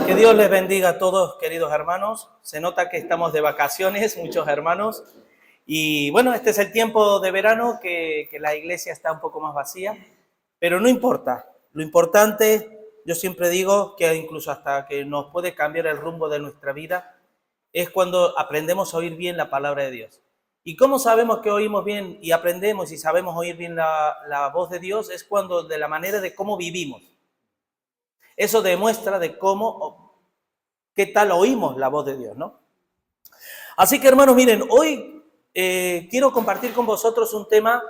Que Dios les bendiga a todos, queridos hermanos. Se nota que estamos de vacaciones, muchos hermanos. Y bueno, este es el tiempo de verano que la iglesia está un poco más vacía, pero no importa. Lo importante, yo siempre digo que incluso hasta que nos puede cambiar el rumbo de nuestra vida, es cuando aprendemos a oír bien la palabra de Dios. ¿Y cómo sabemos que oímos bien y aprendemos y sabemos oír bien la voz de Dios? Es cuando de la manera de cómo vivimos. Eso demuestra de qué tal oímos la voz de Dios, ¿no? Así que, hermanos, miren, hoy quiero compartir con vosotros un tema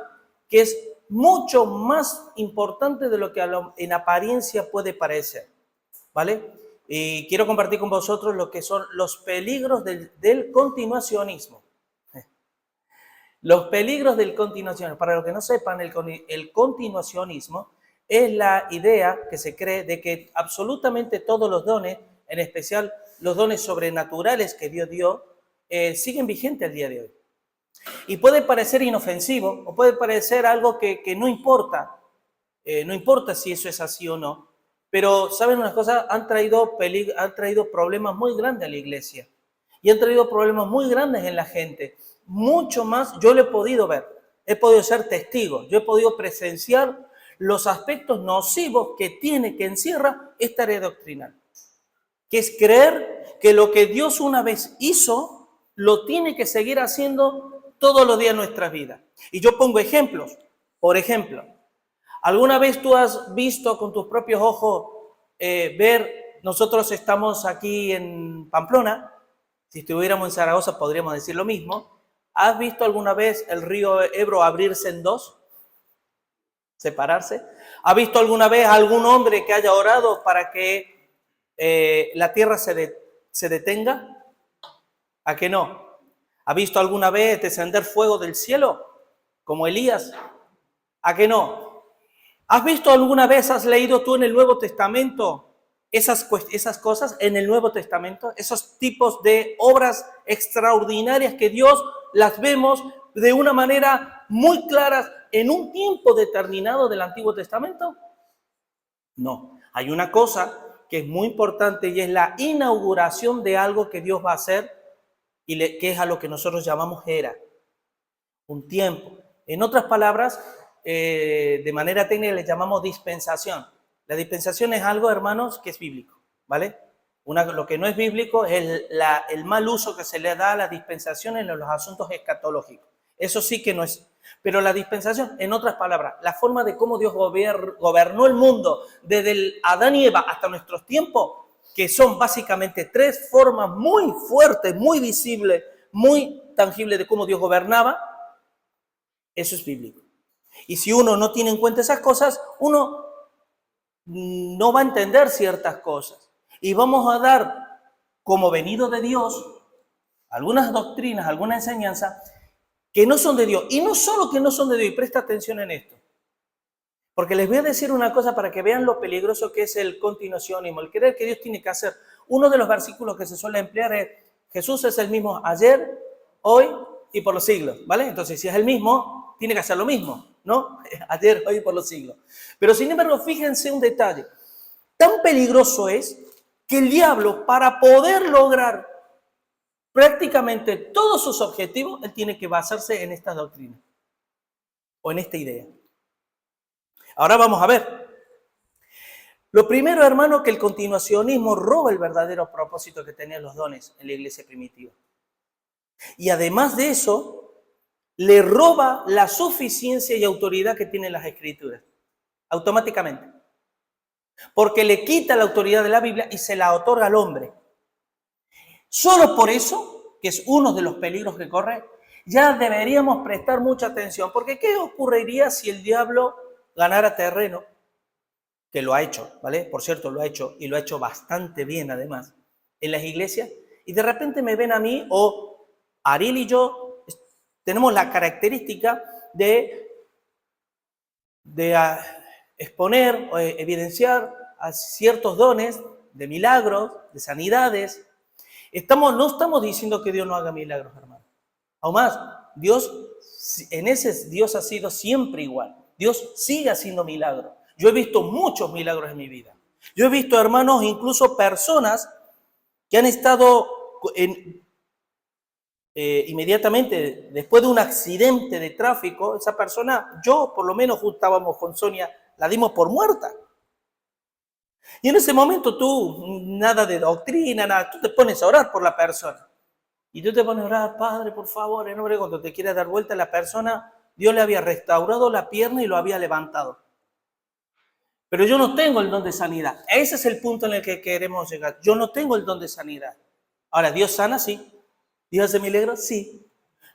que es mucho más importante de lo que en apariencia puede parecer, ¿vale? Y quiero compartir con vosotros lo que son los peligros del continuacionismo. Los peligros del continuacionismo. Para los que no sepan, el continuacionismo es la idea que se cree de que absolutamente todos los dones, en especial los dones sobrenaturales que Dios dio, siguen vigentes al día de hoy. Y puede parecer inofensivo o puede parecer algo que no importa. No importa si eso es así o no. Pero, ¿saben una cosa? Han traído problemas muy grandes a la iglesia. Y han traído problemas muy grandes en la gente. Mucho más yo lo he podido ver. He podido ser testigo. Yo he podido presenciar los aspectos nocivos que encierra esta área doctrinal. Que es creer que lo que Dios una vez hizo, lo tiene que seguir haciendo todos los días de nuestras vidas. Y yo pongo ejemplos. Por ejemplo, ¿alguna vez tú has visto con tus propios ojos nosotros estamos aquí en Pamplona, si estuviéramos en Zaragoza podríamos decir lo mismo? ¿Has visto alguna vez el río Ebro abrirse en dos? Separarse. ¿Ha visto alguna vez algún hombre que haya orado para que la tierra se detenga? ¿A qué no? ¿Ha visto alguna vez descender fuego del cielo, como Elías? ¿A qué no? ¿Has visto alguna vez, has leído tú en el Nuevo Testamento esas cosas en el Nuevo Testamento? Esos tipos de obras extraordinarias que Dios las vemos de una manera muy clara en un tiempo determinado del Antiguo Testamento. No, hay una cosa que es muy importante y es la inauguración de algo que Dios va a hacer y que es a lo que nosotros llamamos era, un tiempo. En otras palabras, de manera técnica le llamamos dispensación. La dispensación es algo, hermanos, que es bíblico, ¿vale? Lo que no es bíblico es el mal uso que se le da a la dispensación en los asuntos escatológicos. Eso sí que no es. Pero la dispensación, en otras palabras, la forma de cómo Dios gobernó el mundo desde el Adán y Eva hasta nuestros tiempos, que son básicamente tres formas muy fuertes, muy visibles, muy tangibles de cómo Dios gobernaba, eso es bíblico. Y si uno no tiene en cuenta esas cosas, uno no va a entender ciertas cosas. Y vamos a dar como venido de Dios algunas doctrinas, alguna enseñanza que no son de Dios. Y no solo que no son de Dios, y presta atención en esto. Porque les voy a decir una cosa para que vean lo peligroso que es el continuacionismo, el creer que Dios tiene que hacer. Uno de los versículos que se suele emplear es: Jesús es el mismo ayer, hoy y por los siglos, ¿vale? Entonces, si es el mismo, tiene que hacer lo mismo, ¿no? Ayer, hoy y por los siglos. Pero sin embargo, fíjense un detalle. Tan peligroso es que el diablo, para poder lograr prácticamente todos sus objetivos, él tiene que basarse en esta doctrina o en esta idea. Ahora vamos a ver. Lo primero, hermano, que el continuacionismo roba el verdadero propósito que tenían los dones en la iglesia primitiva. Y además de eso, le roba la suficiencia y autoridad que tienen las Escrituras, automáticamente. Porque le quita la autoridad de la Biblia y se la otorga al hombre. Solo por eso, que es uno de los peligros que corre, ya deberíamos prestar mucha atención. Porque ¿qué ocurriría si el diablo ganara terreno? Que lo ha hecho, ¿vale? Por cierto, lo ha hecho y lo ha hecho bastante bien además en las iglesias. Y de repente me ven a mí, o Ariel y yo tenemos la característica de exponer o evidenciar a ciertos dones de milagros, de sanidades. No estamos diciendo que Dios no haga milagros, hermano. Aún más, Dios ha sido siempre igual. Dios sigue haciendo milagros. Yo he visto muchos milagros en mi vida. Yo he visto, hermanos, incluso personas que han estado inmediatamente después de un accidente de tráfico, esa persona, yo por lo menos estábamos con Sonia, la dimos por muerta. Y en ese momento tú, nada de doctrina, nada, tú te pones a orar por la persona. Y tú te pones a orar, Padre, por favor, en nombre de cuando te quieres dar vuelta a la persona, Dios le había restaurado la pierna y lo había levantado. Pero yo no tengo el don de sanidad. Ese es el punto en el que queremos llegar. Yo no tengo el don de sanidad. Ahora, Dios sana, sí. Dios hace milagros, sí.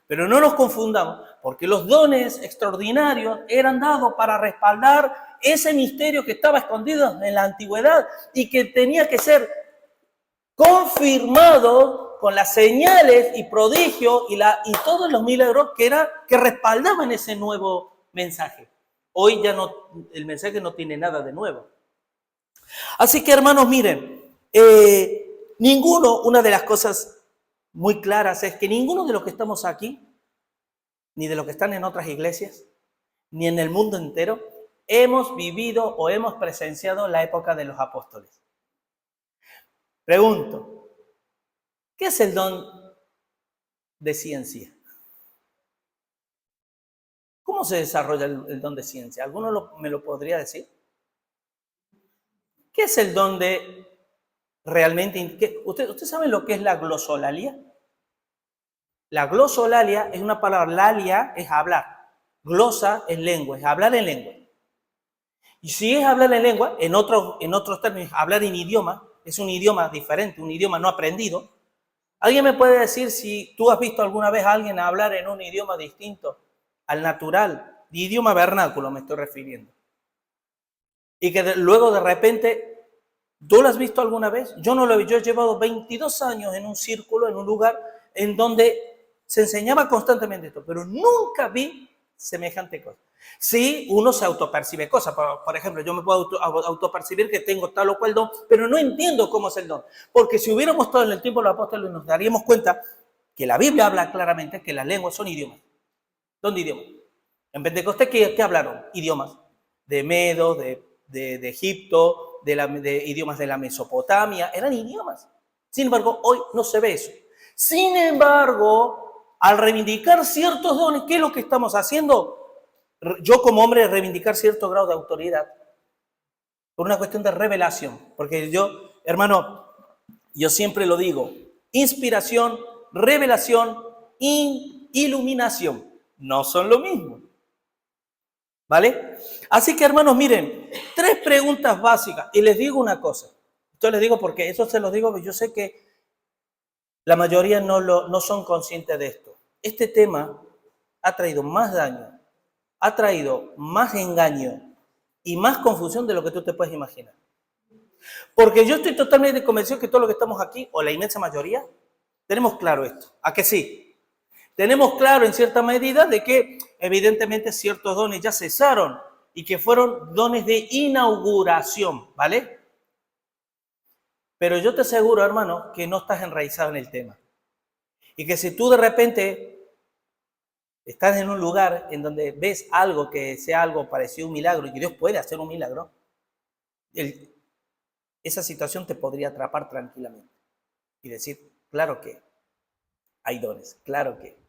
Pero no nos confundamos, porque los dones extraordinarios eran dados para respaldar ese misterio que estaba escondido en la antigüedad y que tenía que ser confirmado con las señales y prodigios y todos los milagros que respaldaban ese nuevo mensaje. Hoy ya no, el mensaje no tiene nada de nuevo. Así que, hermanos, miren, una de las cosas muy claras es que ninguno de los que estamos aquí, ni de los que están en otras iglesias, ni en el mundo entero, hemos vivido o hemos presenciado la época de los apóstoles. Pregunto, ¿qué es el don de ciencia? ¿Cómo se desarrolla el don de ciencia? ¿Alguno me lo podría decir? ¿Qué es el don de realmente? ¿Usted sabe lo que es la glosolalia? La glosolalia es una palabra, lalia es hablar, glosa es lengua, es hablar en lengua. Y si es hablar en lengua, en otros términos, hablar en idioma, es un idioma diferente, un idioma no aprendido. ¿Alguien me puede decir si tú has visto alguna vez a alguien hablar en un idioma distinto al natural, de idioma vernáculo me estoy refiriendo? Y que luego de repente, ¿tú lo has visto alguna vez? Yo no lo he visto. Yo he llevado 22 años en un círculo, en un lugar en donde se enseñaba constantemente esto, pero nunca vi semejante cosa. Sí, uno se autopercibe cosas. Por ejemplo, yo me puedo autopercibir que tengo tal o cual don, pero no entiendo cómo es el don. Porque si hubiéramos estado en el tiempo de los apóstoles, nos daríamos cuenta que la Biblia habla claramente que las lenguas son idiomas. ¿Dónde idiomas? En Pentecostés, ¿qué hablaron? Idiomas. De Medo, de Egipto, de idiomas de la Mesopotamia. Eran idiomas. Sin embargo, hoy no se ve eso. Sin embargo, al reivindicar ciertos dones, ¿qué es lo que estamos haciendo? Yo como hombre reivindicar cierto grado de autoridad por una cuestión de revelación. Porque yo, hermano, yo siempre lo digo, inspiración, revelación, iluminación, no son lo mismo. ¿Vale? Así que, hermanos, miren, 3 preguntas básicas. Y les digo una cosa. Esto les digo porque eso se los digo, porque yo sé que la mayoría no son conscientes de esto. Este tema ha traído más daño, ha traído más engaño y más confusión de lo que tú te puedes imaginar. Porque yo estoy totalmente convencido que todos los que estamos aquí, o la inmensa mayoría, tenemos claro esto. ¿A que sí? Tenemos claro en cierta medida de que evidentemente ciertos dones ya cesaron y que fueron dones de inauguración, ¿vale? Pero yo te aseguro, hermano, que no estás enraizado en el tema. Y que si tú de repente estás en un lugar en donde ves algo que sea algo parecido a un milagro y que Dios puede hacer un milagro, esa situación te podría atrapar tranquilamente y decir, claro que hay dones, claro que.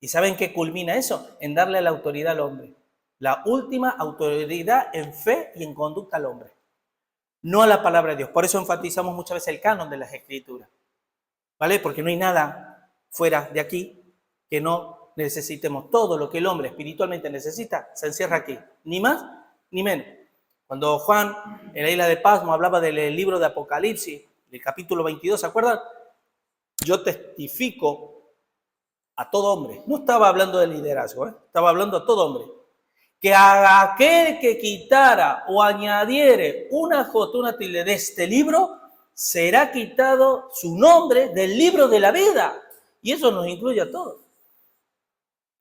¿Y saben qué culmina eso? En darle la autoridad al hombre. La última autoridad en fe y en conducta al hombre. No a la palabra de Dios. Por eso enfatizamos muchas veces el canon de las Escrituras. ¿Vale? Porque no hay nada fuera de aquí que no necesitemos. Todo lo que el hombre espiritualmente necesita se encierra aquí. Ni más ni menos. Cuando Juan en la isla de Pasmo hablaba del libro de Apocalipsis, del capítulo 22, ¿se acuerdan? Yo testifico a todo hombre. No estaba hablando de liderazgo, estaba hablando a todo hombre. Que a aquel que quitara o añadiere una jota, una tilde de este libro, será quitado su nombre del libro de la vida. Y eso nos incluye a todos.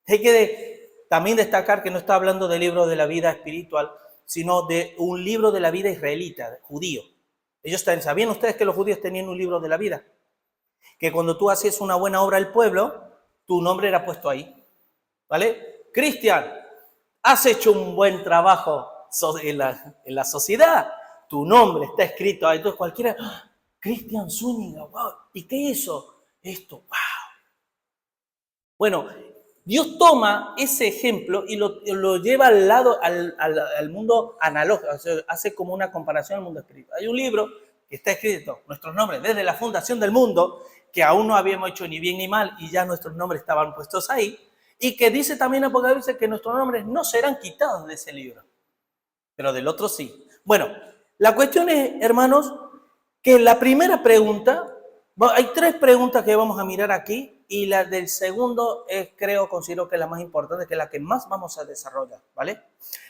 Hay que también destacar que no está hablando del libro de la vida espiritual, sino de un libro de la vida israelita, judío. ¿Sabían ustedes que los judíos tenían un libro de la vida? Que cuando tú hacías una buena obra al pueblo, tu nombre era puesto ahí. ¿Vale? Cristian, has hecho un buen trabajo en la sociedad. tu nombre está escrito ahí. Entonces cualquiera, ¡ah! Cristian Zúñiga, wow, ¿y qué hizo? Esto, wow. Bueno, Dios toma ese ejemplo y lo lleva al lado, al mundo analógico, o sea, hace como una comparación al mundo espiritual. Hay un libro que está escrito, nuestros nombres, desde la fundación del mundo, que aún no habíamos hecho ni bien ni mal y ya nuestros nombres estaban puestos ahí, y que dice también Apocalipsis que nuestros nombres no serán quitados de ese libro, pero del otro sí. Bueno, la cuestión es, hermanos, que la primera pregunta, hay tres preguntas que vamos a mirar aquí, y la del segundo considero que es la más importante, que es la que más vamos a desarrollar, ¿vale?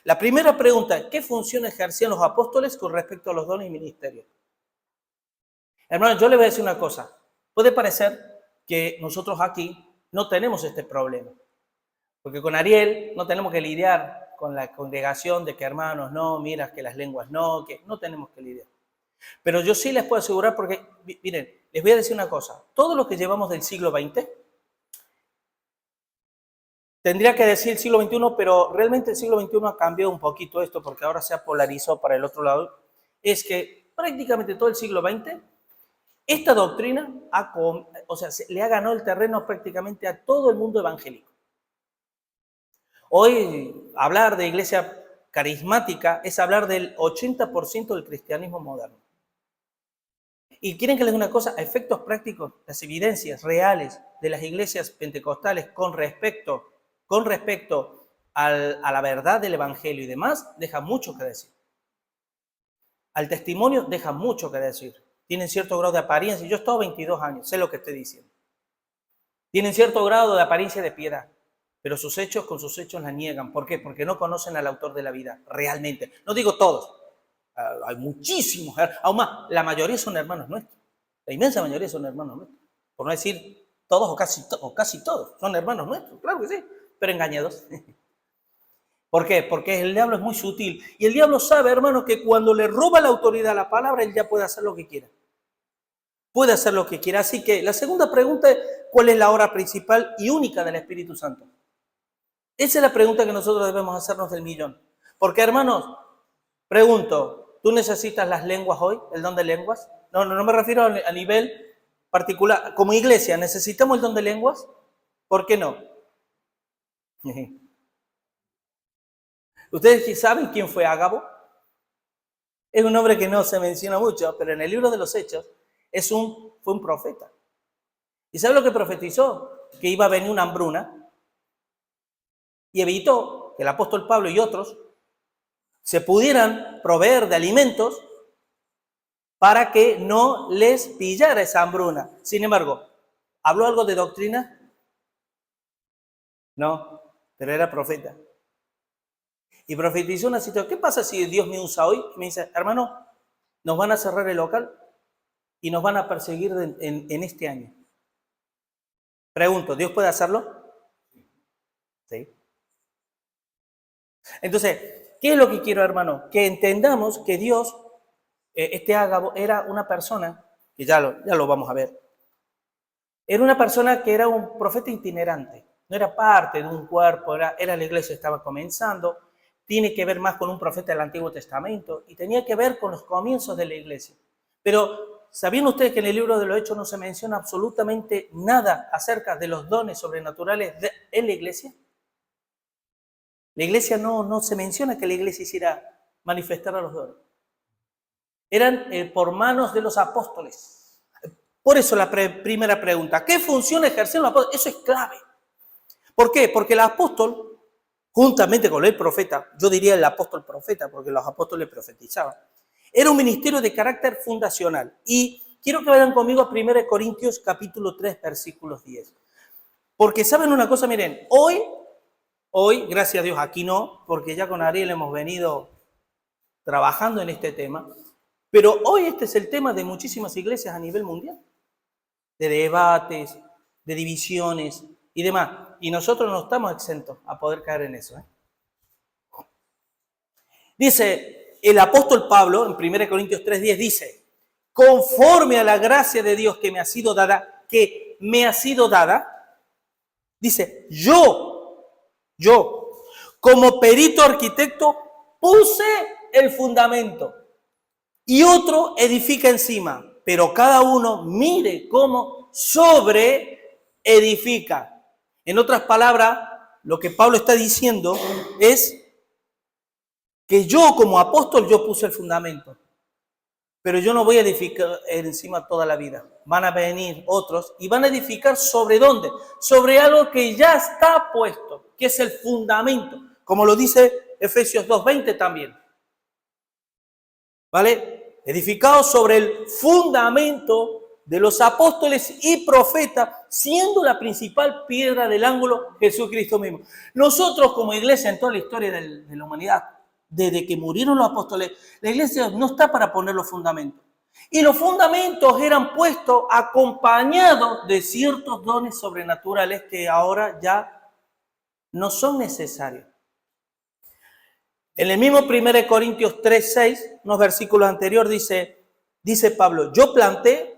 La primera pregunta es, ¿qué función ejercían los apóstoles con respecto a los dones y ministerios? Hermanos, yo les voy a decir una cosa. Puede parecer que nosotros aquí no tenemos este problema, porque con Ariel no tenemos que lidiar con la congregación de que hermanos no, mira que las lenguas no, que no tenemos que lidiar. Pero yo sí les puedo asegurar, porque, miren, les voy a decir una cosa. Todo lo que llevamos del siglo XX, tendría que decir el siglo XXI, pero realmente el siglo XXI ha cambiado un poquito esto, porque ahora se ha polarizado para el otro lado. Es que prácticamente todo el siglo XX, esta doctrina le ha ganado el terreno prácticamente a todo el mundo evangélico. Hoy hablar de iglesia carismática es hablar del 80% del cristianismo moderno. Y quieren que les diga una cosa, a efectos prácticos, las evidencias reales de las iglesias pentecostales con respecto a la verdad del evangelio y demás, deja mucho que decir. Al testimonio deja mucho que decir. Tienen cierto grado de apariencia. Yo he estado 22 años, sé lo que estoy diciendo. Tienen cierto grado de apariencia de piedad, pero con sus hechos la niegan. ¿Por qué? Porque no conocen al autor de la vida, realmente. No digo todos. Hay muchísimos, aún más, la mayoría son hermanos nuestros, la inmensa mayoría son hermanos nuestros, por no decir todos o casi todos son hermanos nuestros, claro que sí, pero engañados. ¿Por qué? Porque el diablo es muy sutil y el diablo sabe, hermano, que cuando le roba la autoridad a la palabra, él ya puede hacer lo que quiera. Puede hacer lo que quiera. Así que la segunda pregunta es, ¿cuál es la obra principal y única del Espíritu Santo? Esa es la pregunta que nosotros debemos hacernos del millón. Porque, hermanos, pregunto, ¿tú necesitas las lenguas hoy, el don de lenguas? No me refiero a nivel particular. Como iglesia, ¿necesitamos el don de lenguas? ¿Por qué no? ¿Ustedes saben quién fue Ágabo? Es un nombre que no se menciona mucho, pero en el libro de los Hechos fue un profeta. ¿Y sabe lo que profetizó? Que iba a venir una hambruna y evitó que el apóstol Pablo y otros se pudieran proveer de alimentos para que no les pillara esa hambruna. Sin embargo, ¿habló algo de doctrina? No, pero era profeta. Y profetizó una situación. ¿Qué pasa si Dios me usa hoy? Y me dice, hermano, nos van a cerrar el local y nos van a perseguir en este año. Pregunto, ¿Dios puede hacerlo? Sí. Entonces, ¿qué es lo que quiero, hermano? Que entendamos que Dios, este Ágabo, era una persona, que ya lo vamos a ver, era una persona que era un profeta itinerante, no era parte de un cuerpo, era la iglesia, estaba comenzando, tiene que ver más con un profeta del Antiguo Testamento y tenía que ver con los comienzos de la iglesia. Pero, ¿sabían ustedes que en el libro de los Hechos no se menciona absolutamente nada acerca de los dones sobrenaturales en la iglesia? La iglesia no se menciona que la iglesia hiciera manifestar a los dones. Eran por manos de los apóstoles. Por eso la primera pregunta, ¿qué función ejercían los apóstoles? Eso es clave. ¿Por qué? Porque el apóstol, juntamente con el profeta, yo diría el apóstol profeta, porque los apóstoles profetizaban, era un ministerio de carácter fundacional. Y quiero que vayan conmigo a 1 Corintios capítulo 3, versículos 10. Porque saben una cosa, miren, hoy, gracias a Dios, aquí no, porque ya con Ariel hemos venido trabajando en este tema, pero hoy este es el tema de muchísimas iglesias a nivel mundial, de debates, de divisiones y demás. Y nosotros no estamos exentos a poder caer en eso. Dice el apóstol Pablo, en 1 Corintios 3:10, dice, conforme a la gracia de Dios que me ha sido dada, dice, yo, como perito arquitecto, puse el fundamento. y otro edifica encima, pero cada uno mire cómo sobre edifica. En otras palabras, lo que Pablo está diciendo es que yo como apóstol yo puse el fundamento, pero yo no voy a edificar encima toda la vida. Van a venir otros y van a edificar ¿sobre dónde? Sobre algo que ya está puesto, que es el fundamento, como lo dice Efesios 2:20 también. ¿Vale? Edificados sobre el fundamento de los apóstoles y profetas, siendo la principal piedra del ángulo Jesucristo mismo. Nosotros como iglesia en toda la historia de la humanidad, desde que murieron los apóstoles, la iglesia no está para poner los fundamentos. Y los fundamentos eran puestos acompañados de ciertos dones sobrenaturales que ahora ya no son necesarios. En el mismo 1 Corintios 3:6, unos versículos anteriores, dice Pablo, yo planté,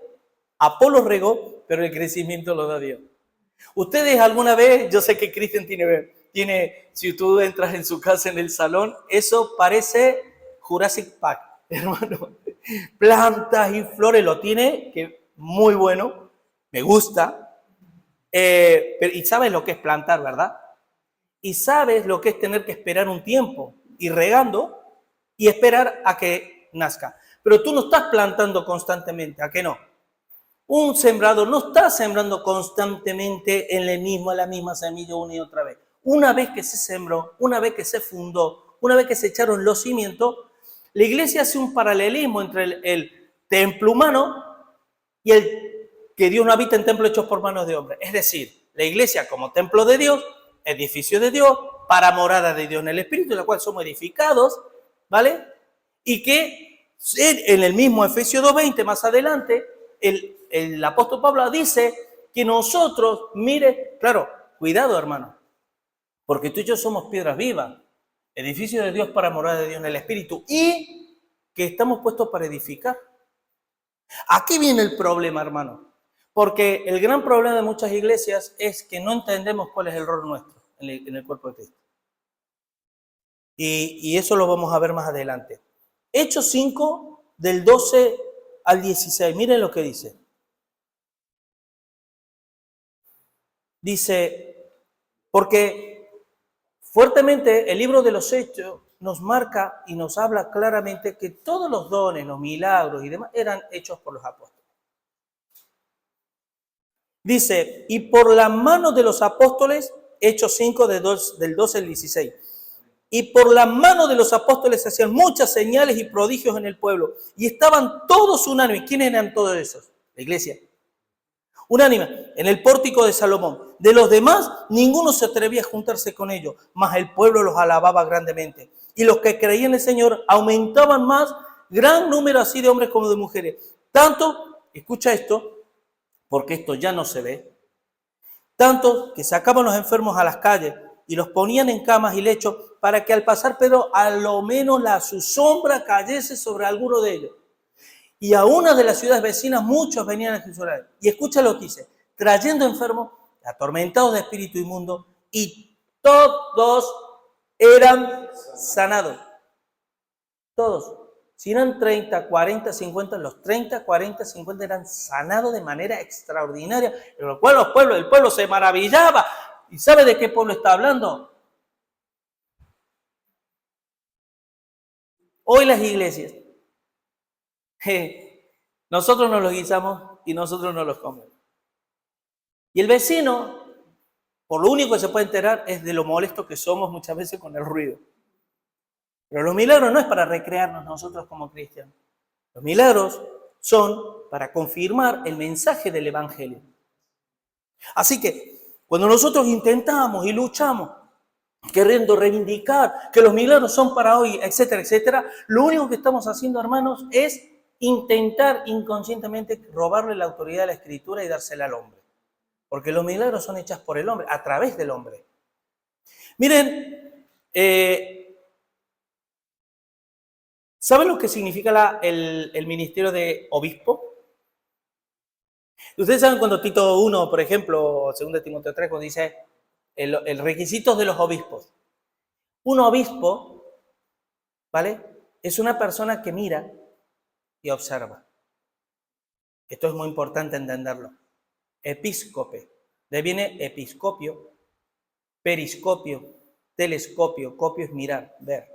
Apolo regó, pero el crecimiento lo da Dios. Ustedes alguna vez, yo sé que Cristian tiene, si tú entras en su casa en el salón, eso parece Jurassic Park, hermano. Plantas y flores, lo tiene, que muy bueno, me gusta. Y sabes lo que es plantar, ¿verdad? Y sabes lo que es tener que esperar un tiempo, ir regando y esperar a que nazca. Pero tú no estás plantando constantemente, ¿a qué no? Un sembrador no está sembrando constantemente en la misma semilla una y otra vez. Una vez que se sembró, una vez que se fundó, una vez que se echaron los cimientos, la iglesia hace un paralelismo entre el templo humano y el que Dios no habita en templos hechos por manos de hombres. Es decir, la iglesia como templo de Dios, edificio de Dios, para morada de Dios en el Espíritu, en la cual somos edificados, ¿vale? Y que en el mismo Efesios 2:20, más adelante, el apóstol Pablo dice que nosotros, mire, claro, cuidado hermano, porque tú y yo somos piedras vivas, edificio de Dios para morada de Dios en el Espíritu, y que estamos puestos para edificar. Aquí viene el problema, hermano, porque el gran problema de muchas iglesias es que no entendemos cuál es el rol nuestro en el cuerpo de Cristo. Y eso lo vamos a ver más adelante. Hechos 5, del 12 al 16, miren lo que dice. Dice, porque fuertemente el libro de los Hechos nos marca y nos habla claramente que todos los dones, los milagros y demás eran hechos por los apóstoles. Dice, y por la mano de los apóstoles, Hechos 5, del 12 al 16, y por la mano de los apóstoles se hacían muchas señales y prodigios en el pueblo, y estaban todos unánimes. ¿Quiénes eran todos esos? La iglesia. Unánime, en el pórtico de Salomón. De los demás, ninguno se atrevía a juntarse con ellos, mas el pueblo los alababa grandemente. Y los que creían en el Señor aumentaban más, gran número así de hombres como de mujeres. Tanto, escucha esto, porque esto ya no se ve, tanto que sacaban los enfermos a las calles y los ponían en camas y lechos para que al pasar Pedro a lo menos su sombra cayese sobre alguno de ellos. Y a una de las ciudades vecinas muchos venían a Jerusalén. Y escucha lo que dice, trayendo enfermos, atormentados de espíritu inmundo, y todos eran sanados. Todos. Si eran 30, 40, 50, los 30, 40, 50 eran sanados de manera extraordinaria, en lo cual el pueblo se maravillaba. ¿Y sabe de qué pueblo está hablando? Hoy las iglesias, nosotros nos los guisamos y nosotros nos los comemos. Y el vecino, por lo único que se puede enterar es de lo molesto que somos muchas veces con el ruido. Pero los milagros no es para recrearnos nosotros como cristianos. Los milagros son para confirmar el mensaje del Evangelio. Así que cuando nosotros intentamos y luchamos, queriendo reivindicar que los milagros son para hoy, etcétera, etcétera, lo único que estamos haciendo, hermanos, es intentar inconscientemente robarle la autoridad de la Escritura y dársela al hombre. Porque los milagros son hechos por el hombre, a través del hombre. Miren, ¿saben lo que significa el ministerio de obispo? Ustedes saben cuando Tito 1, por ejemplo, 2 Timoteo 3, cuando dice el requisito de los obispos. Un obispo, ¿vale? Es una persona que mira Y observa. Esto es muy importante entenderlo. Episcope. De ahí viene episcopio, periscopio, telescopio. Copio es mirar, ver.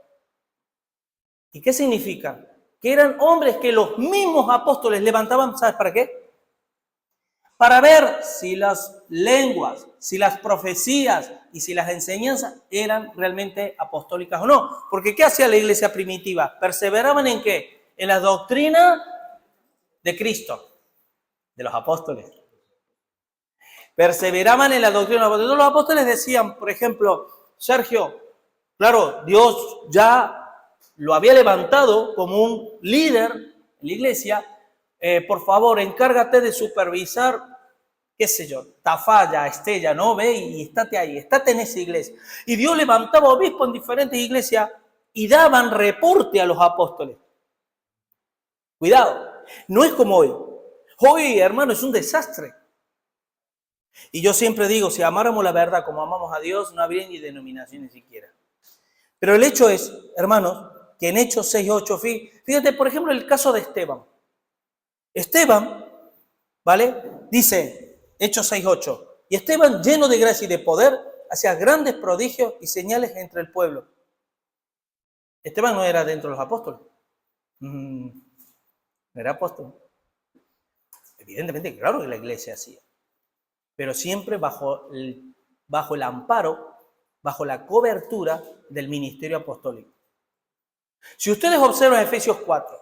¿Y qué significa? Que eran hombres que los mismos apóstoles levantaban, ¿sabes para qué? Para ver si las lenguas, si las profecías y si las enseñanzas eran realmente apostólicas o no. Porque ¿qué hacía la iglesia primitiva? ¿Perseveraban en qué? En la doctrina de Cristo, de los apóstoles. Perseveraban en la doctrina de los apóstoles. Los apóstoles decían, por ejemplo, Sergio, claro, Dios ya lo había levantado como un líder en la iglesia, por favor, encárgate de supervisar, qué sé yo, Tafalla, Estella, ¿no? Ve y estate ahí, estate en esa iglesia. Y Dios levantaba obispos en diferentes iglesias y daban reporte a los apóstoles. Cuidado, no es como hoy. Hoy, hermano, es un desastre. Y yo siempre digo, si amáramos la verdad como amamos a Dios, no habría ni denominación ni siquiera. Pero el hecho es, hermanos, que en Hechos 6:8, fíjate, por ejemplo, el caso de Esteban. Esteban, ¿vale? Dice, Hechos 6:8, y Esteban, lleno de gracia y de poder, hacía grandes prodigios y señales entre el pueblo. Esteban no era dentro de los apóstoles. No era apóstol. Evidentemente, claro que la iglesia hacía. Pero siempre bajo el amparo, bajo la cobertura del ministerio apostólico. Si ustedes observan Efesios 4,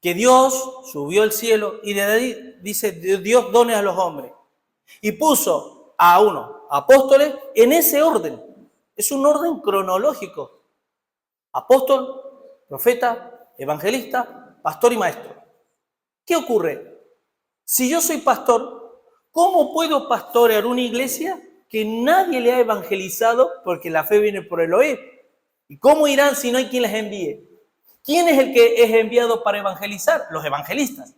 que Dios subió al cielo y de ahí dice Dios done a los hombres y puso a uno, apóstoles, en ese orden. Es un orden cronológico. Apóstol, profeta, evangelista, pastor y maestro. ¿Qué ocurre? Si yo soy pastor, ¿cómo puedo pastorear una iglesia que nadie le ha evangelizado? Porque la fe viene por el oír. ¿Y cómo irán si no hay quien les envíe? ¿Quién es el que es enviado para evangelizar? Los evangelistas.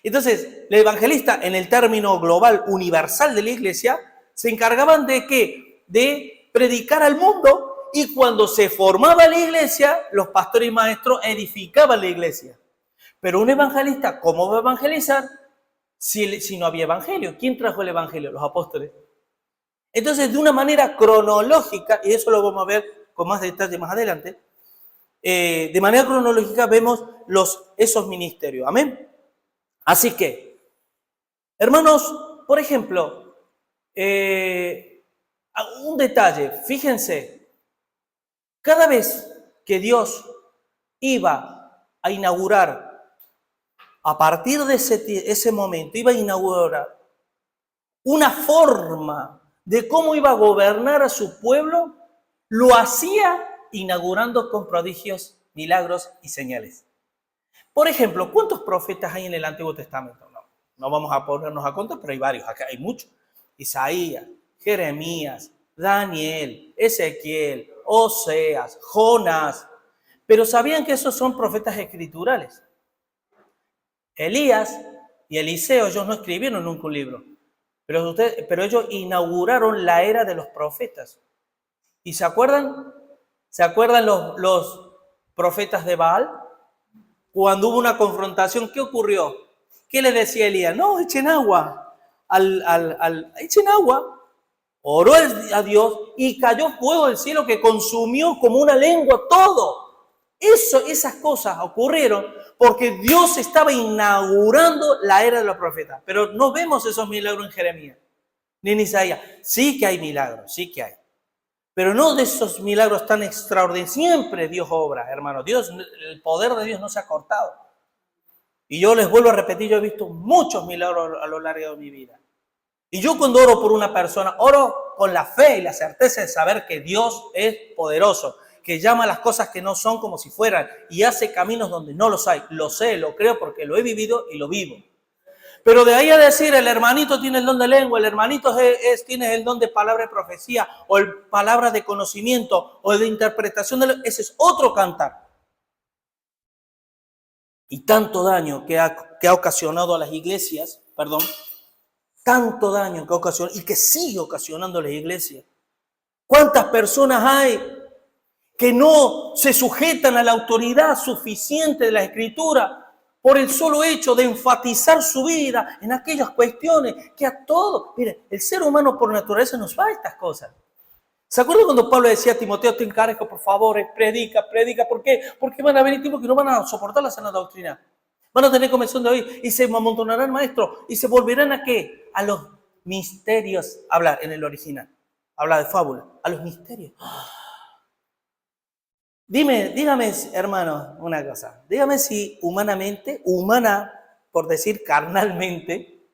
Entonces, el evangelista, en el término global, universal de la iglesia, se encargaban de ¿qué? De predicar al mundo, y cuando se formaba la iglesia, los pastores y maestros edificaban la iglesia. Pero un evangelista, ¿cómo va a evangelizar si no había evangelio? ¿Quién trajo el evangelio? Los apóstoles. Entonces, de una manera cronológica, y eso lo vamos a ver con más detalle más adelante, de manera cronológica vemos esos ministerios. Amén. Así que, hermanos, por ejemplo, un detalle, fíjense, cada vez que Dios iba a inaugurar, a partir de ese momento, iba a inaugurar una forma de cómo iba a gobernar a su pueblo, lo hacía inaugurando con prodigios, milagros y señales. Por ejemplo, ¿cuántos profetas hay en el Antiguo Testamento? No vamos a ponernos a contar, pero hay varios, acá hay muchos. Isaías, Jeremías, Daniel, Ezequiel, Oseas, Jonás. Pero ¿sabían que esos son profetas escriturales? Elías y Eliseo, ellos no escribieron nunca un libro. Pero ellos inauguraron la era de los profetas. ¿Y se acuerdan? ¿Se acuerdan los profetas de Baal? Cuando hubo una confrontación, ¿qué ocurrió? ¿Qué le decía Elías? No, echen agua. Echen agua. Oró a Dios y cayó fuego del cielo que consumió como una lengua todo. Esas cosas ocurrieron porque Dios estaba inaugurando la era de los profetas. Pero no vemos esos milagros en Jeremías, ni en Isaías. Sí que hay milagros, sí que hay. Pero no de esos milagros tan extraordinarios. Siempre Dios obra, hermano. El poder de Dios no se ha cortado. Y yo les vuelvo a repetir, yo he visto muchos milagros a lo largo de mi vida. Y yo cuando oro por una persona, oro con la fe y la certeza de saber que Dios es poderoso, que llama las cosas que no son como si fueran y hace caminos donde no los hay. Lo sé, lo creo porque lo he vivido y lo vivo. Pero de ahí a decir, el hermanito tiene el don de lengua, el hermanito tiene el don de palabra de profecía, o el palabra de conocimiento, o de interpretación, ese es otro cantar. Y tanto daño que ha ocasionado a las iglesias, tanto daño que ha ocasionado y que sigue ocasionando a las iglesias. ¿Cuántas personas hay que no se sujetan a la autoridad suficiente de la Escritura por el solo hecho de enfatizar su vida en aquellas cuestiones que a todos... Miren, el ser humano por naturaleza nos va a estas cosas. ¿Se acuerdan cuando Pablo decía a Timoteo, te encargo, por favor, predica? ¿Por qué? Porque van a venir tiempos que no van a soportar la sana doctrina. Van a tener comezón de oír y se amontonarán maestros y se volverán ¿a qué? A los misterios. Habla en el original. Habla de fábula. A los misterios. Dígame, hermano, una cosa. Dígame si humanamente, por decir carnalmente,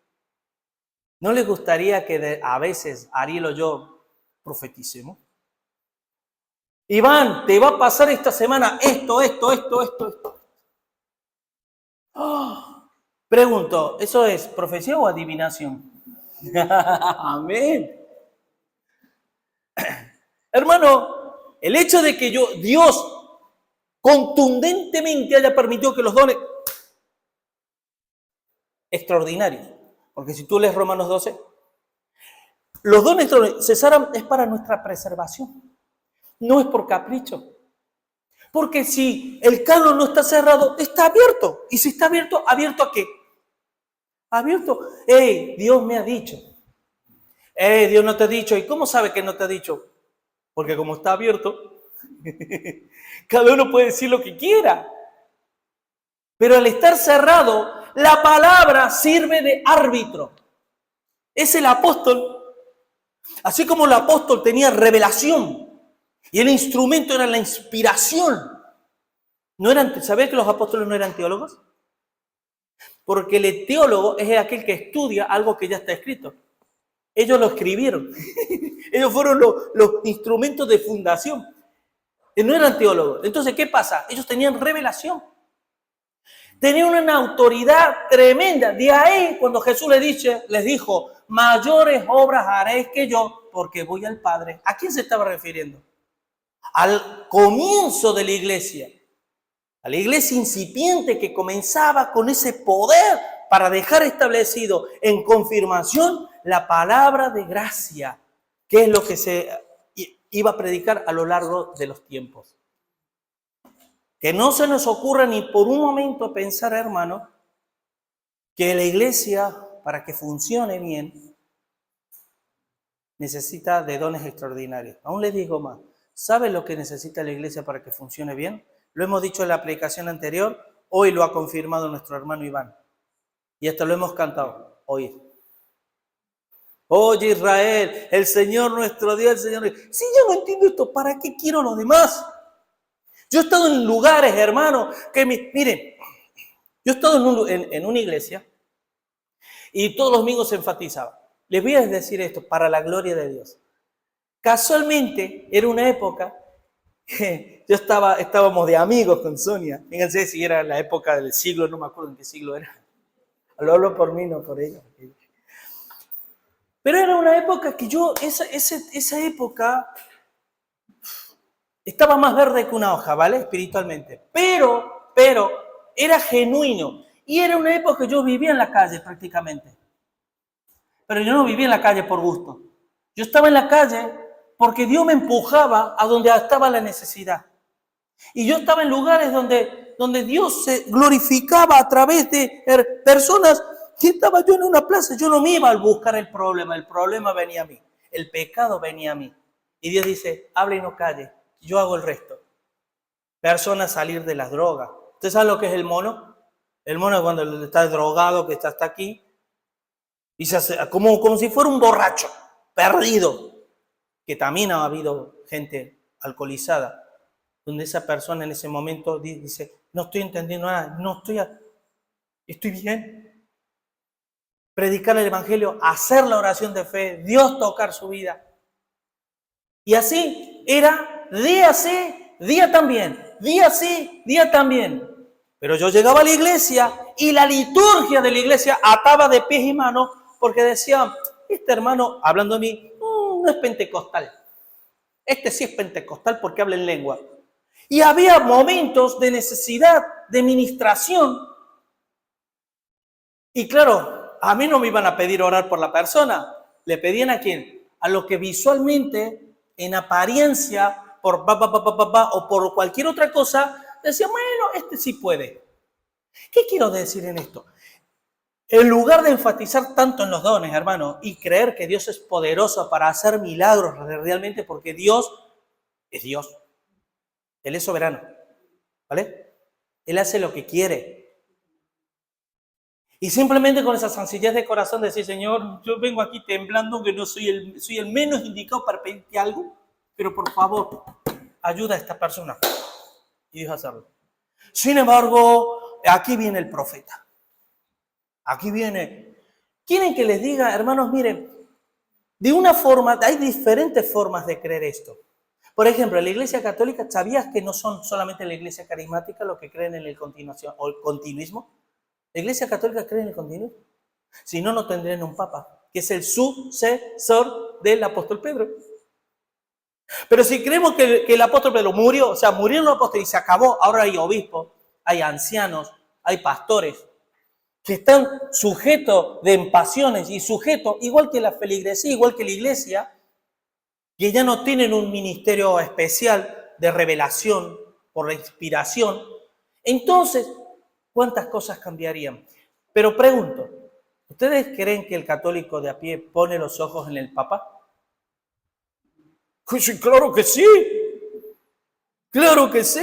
¿no le gustaría que a veces Ariel o yo profeticemos? Iván, te va a pasar esta semana esto. Pregunto, ¿eso es profecía o adivinación? Amén. Hermano, el hecho de que Dios contundentemente haya permitido que los dones extraordinarios, porque si tú lees Romanos 12, los dones cesaron es para nuestra preservación, no es por capricho. Porque si el canon no está cerrado, está abierto. Y si está abierto, ¿abierto a qué? Abierto. Dios me ha dicho. Dios no te ha dicho. ¿Y cómo sabe que no te ha dicho? Porque como está abierto, cada uno puede decir lo que quiera. Pero al estar cerrado, la palabra sirve de árbitro. Es el apóstol. Así como el apóstol tenía revelación y el instrumento era la inspiración. ¿Sabés que los apóstoles no eran teólogos? Porque el teólogo es aquel que estudia algo que ya está escrito. Ellos lo escribieron. Ellos fueron los instrumentos de fundación. No eran teólogos. Entonces, ¿qué pasa? Ellos tenían revelación. Tenían una autoridad tremenda. De ahí, cuando Jesús les dijo, mayores obras haréis que yo, porque voy al Padre. ¿A quién se estaba refiriendo? Al comienzo de la iglesia. A la iglesia incipiente que comenzaba con ese poder para dejar establecido en confirmación la palabra de gracia, que es lo que se iba a predicar a lo largo de los tiempos. Que no se nos ocurra ni por un momento pensar, hermano, que la iglesia, para que funcione bien, necesita de dones extraordinarios. Aún les digo más. ¿Sabe lo que necesita la iglesia para que funcione bien? Lo hemos dicho en la predicación anterior, hoy lo ha confirmado nuestro hermano Iván. Y hasta lo hemos cantado, oír. Oye Israel, el Señor nuestro Dios, el Señor... Si yo no entiendo esto, ¿para qué quiero lo demás? Yo he estado en lugares, hermano, que miren, yo he estado en una iglesia y todos los domingos se enfatizaba. Les voy a decir esto, para la gloria de Dios. Casualmente, era una época que estábamos de amigos con Sonia. Fíjense si era la época del siglo, no me acuerdo en qué siglo era. Lo hablo por mí, no por ella. Pero era una época que esa época estaba más verde que una hoja, ¿vale? Espiritualmente. Pero era genuino. Y era una época que yo vivía en la calle prácticamente. Pero yo no vivía en la calle por gusto. Yo estaba en la calle porque Dios me empujaba a donde estaba la necesidad. Y yo estaba en lugares donde Dios se glorificaba a través de personas. Que estaba yo en una plaza, yo no me iba a buscar el problema venía a mí, el pecado venía a mí. Y Dios dice, habla y no calle, yo hago el resto. Personas salir de las drogas. ¿Usted sabe lo que es el mono? El mono es cuando está drogado, que está hasta aquí, y se hace como si fuera un borracho, perdido, que también ha habido gente alcoholizada, donde esa persona en ese momento dice, no estoy entendiendo nada, estoy bien. Predicar el evangelio, hacer la oración de fe, Dios tocar su vida. Y así era día sí, día también, día sí, día también. Pero yo llegaba a la iglesia y la liturgia de la iglesia ataba de pies y manos porque decía, este hermano, hablando de mí, no es pentecostal. Este sí es pentecostal porque habla en lengua. Y había momentos de necesidad, de ministración. Y claro, a mí no me iban a pedir orar por la persona. ¿Le pedían a quién? A los que visualmente, en apariencia, o por cualquier otra cosa, decían, bueno, este sí puede. ¿Qué quiero decir en esto? En lugar de enfatizar tanto en los dones, hermano, y creer que Dios es poderoso para hacer milagros realmente, porque Dios es Dios. Él es soberano, ¿vale? Él hace lo que quiere. Y simplemente con esa sencillez de corazón decir, Señor, yo vengo aquí temblando, que no soy el menos indicado para pedirte algo, pero por favor, ayuda a esta persona. Y Dios hacerlo. Sin embargo, aquí viene el profeta. Aquí viene. ¿Quieren que les diga, hermanos, miren, de una forma, hay diferentes formas de creer esto? Por ejemplo, en la Iglesia Católica, ¿sabías que no son solamente la Iglesia carismática los que creen en el continuación o el continuismo? La Iglesia Católica cree en el continuismo. Si no, no tendrían un papa, que es el sucesor del apóstol Pedro. Pero si creemos que el apóstol Pedro murió, o sea, murieron los apóstoles y se acabó, ahora hay obispos, hay ancianos, hay pastores, que están sujetos de pasiones y sujetos, igual que la feligresía, igual que la iglesia, que ya no tienen un ministerio especial de revelación por la inspiración. Entonces, ¿cuántas cosas cambiarían? Pero pregunto, ¿ustedes creen que el católico de a pie pone los ojos en el Papa? Sí, claro que sí. Claro que sí.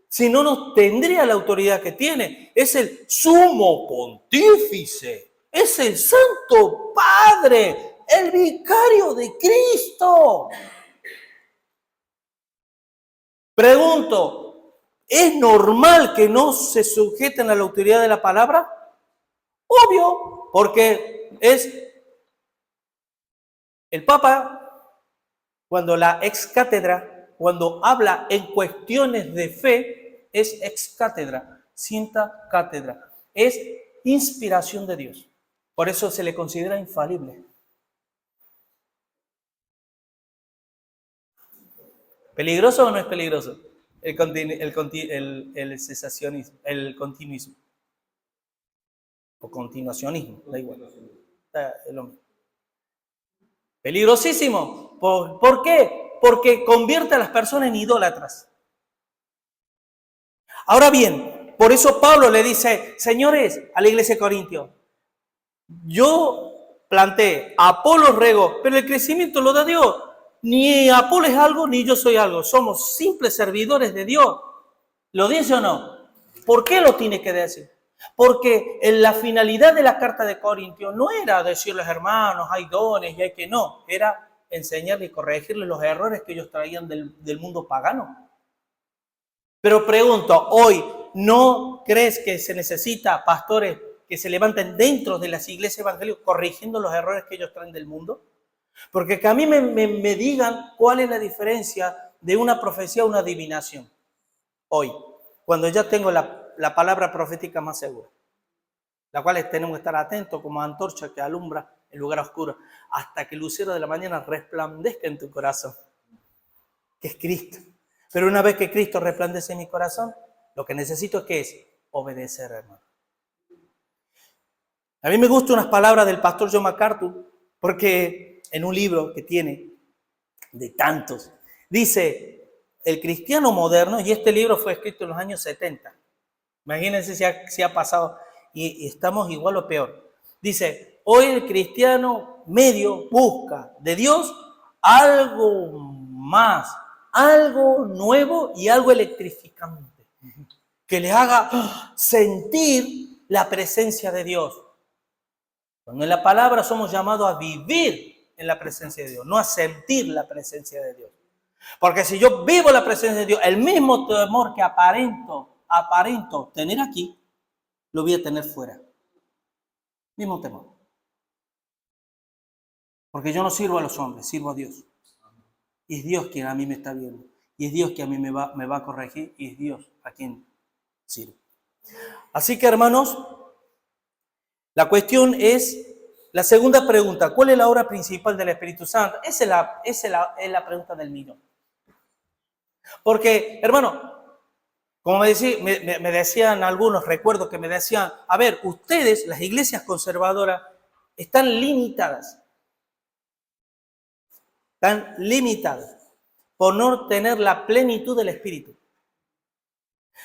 Si no, no tendría la autoridad que tiene. Es el sumo pontífice. Es el Santo Padre. El vicario de Cristo. Pregunto, ¿es normal que no se sujeten a la autoridad de la palabra? Obvio, porque es el Papa, cuando la ex cátedra, cuando habla en cuestiones de fe, es ex cátedra, cinta cátedra, es inspiración de Dios. Por eso se le considera infalible. ¿Peligroso o no es peligroso? El cesacionismo, el continuismo. O continuacionismo, da igual. Es lo mismo. Peligrosísimo. ¿Por qué? Porque convierte a las personas en idólatras. Ahora bien, por eso Pablo le dice, señores, a la iglesia de Corintios, yo planté, Apolo regó, pero el crecimiento lo da Dios. Ni Apolo es algo, ni yo soy algo. Somos simples servidores de Dios. ¿Lo dice o no? ¿Por qué lo tiene que decir? Porque la finalidad de la carta de Corintios no era decirles, hermanos, hay dones y hay que no. Era enseñarles y corregirles los errores que ellos traían del mundo pagano. Pero pregunto, hoy, ¿no crees que se necesita pastores que se levanten dentro de las iglesias evangélicas corrigiendo los errores que ellos traen del mundo? Porque que a mí me digan cuál es la diferencia de una profecía a una adivinación. Hoy, cuando ya tengo la palabra profética más segura, la cual tenemos que estar atentos como antorcha que alumbra el lugar oscuro, hasta que el lucero de la mañana resplandezca en tu corazón, que es Cristo. Pero una vez que Cristo resplandece en mi corazón, lo que necesito es, ¿qué es? Obedecer, hermano. A mí me gustan unas palabras del pastor John MacArthur, porque en un libro que tiene, de tantos, dice, el cristiano moderno, y este libro fue escrito en los años 70, imagínense si ha pasado, y estamos igual o peor. Dice, hoy el cristiano medio busca de Dios algo más, algo nuevo y algo electrificante, que le haga sentir la presencia de Dios. Cuando en la palabra somos llamados a vivir en la presencia de Dios, no a sentir la presencia de Dios. Porque si yo vivo la presencia de Dios, el mismo temor que aparento tener aquí, lo voy a tener fuera. Mismo temor. Porque yo no sirvo a los hombres, sirvo a Dios. Y es Dios quien a mí me está viendo. Y es Dios quien a mí me va a corregir. Y es Dios a quien sirvo. Así que, hermanos, la cuestión es, la segunda pregunta, ¿cuál es la obra principal del Espíritu Santo? Esa es la pregunta del millón. Porque, hermano, como me decían algunos, recuerdo que me decían, a ver, ustedes, las iglesias conservadoras, están limitadas. Están limitadas. por no tener la plenitud del Espíritu.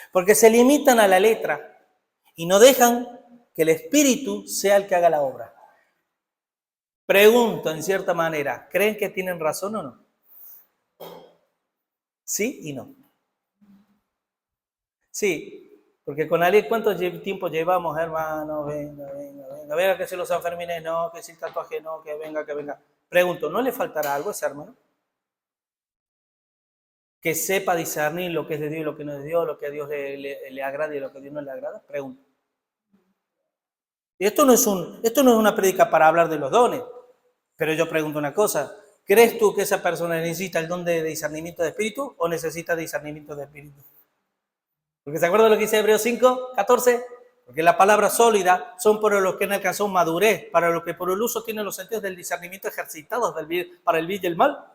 Porque se limitan a la letra y no dejan que el Espíritu sea el que haga la obra. Pregunto en cierta manera, ¿creen que tienen razón o no? Sí y no. Sí, porque con Ali, ¿cuánto tiempo llevamos, hermano? Venga, que si los Sanfermines no, que si el tatuaje no, que venga. Pregunto, ¿no le faltará algo a ese hermano? Que sepa discernir lo que es de Dios y lo que no es de Dios, lo que a Dios le agrada y lo que a Dios no le agrada. Pregunto. Y esto no es una prédica para hablar de los dones, pero yo pregunto una cosa. ¿Crees tú que esa persona necesita el don de discernimiento de espíritu o necesita discernimiento de espíritu? Porque ¿se acuerdan de lo que dice Hebreos 5, 14? Porque la palabra sólida son para los que han alcanzado madurez, para los que por el uso tienen los sentidos del discernimiento ejercitados para el bien y el mal.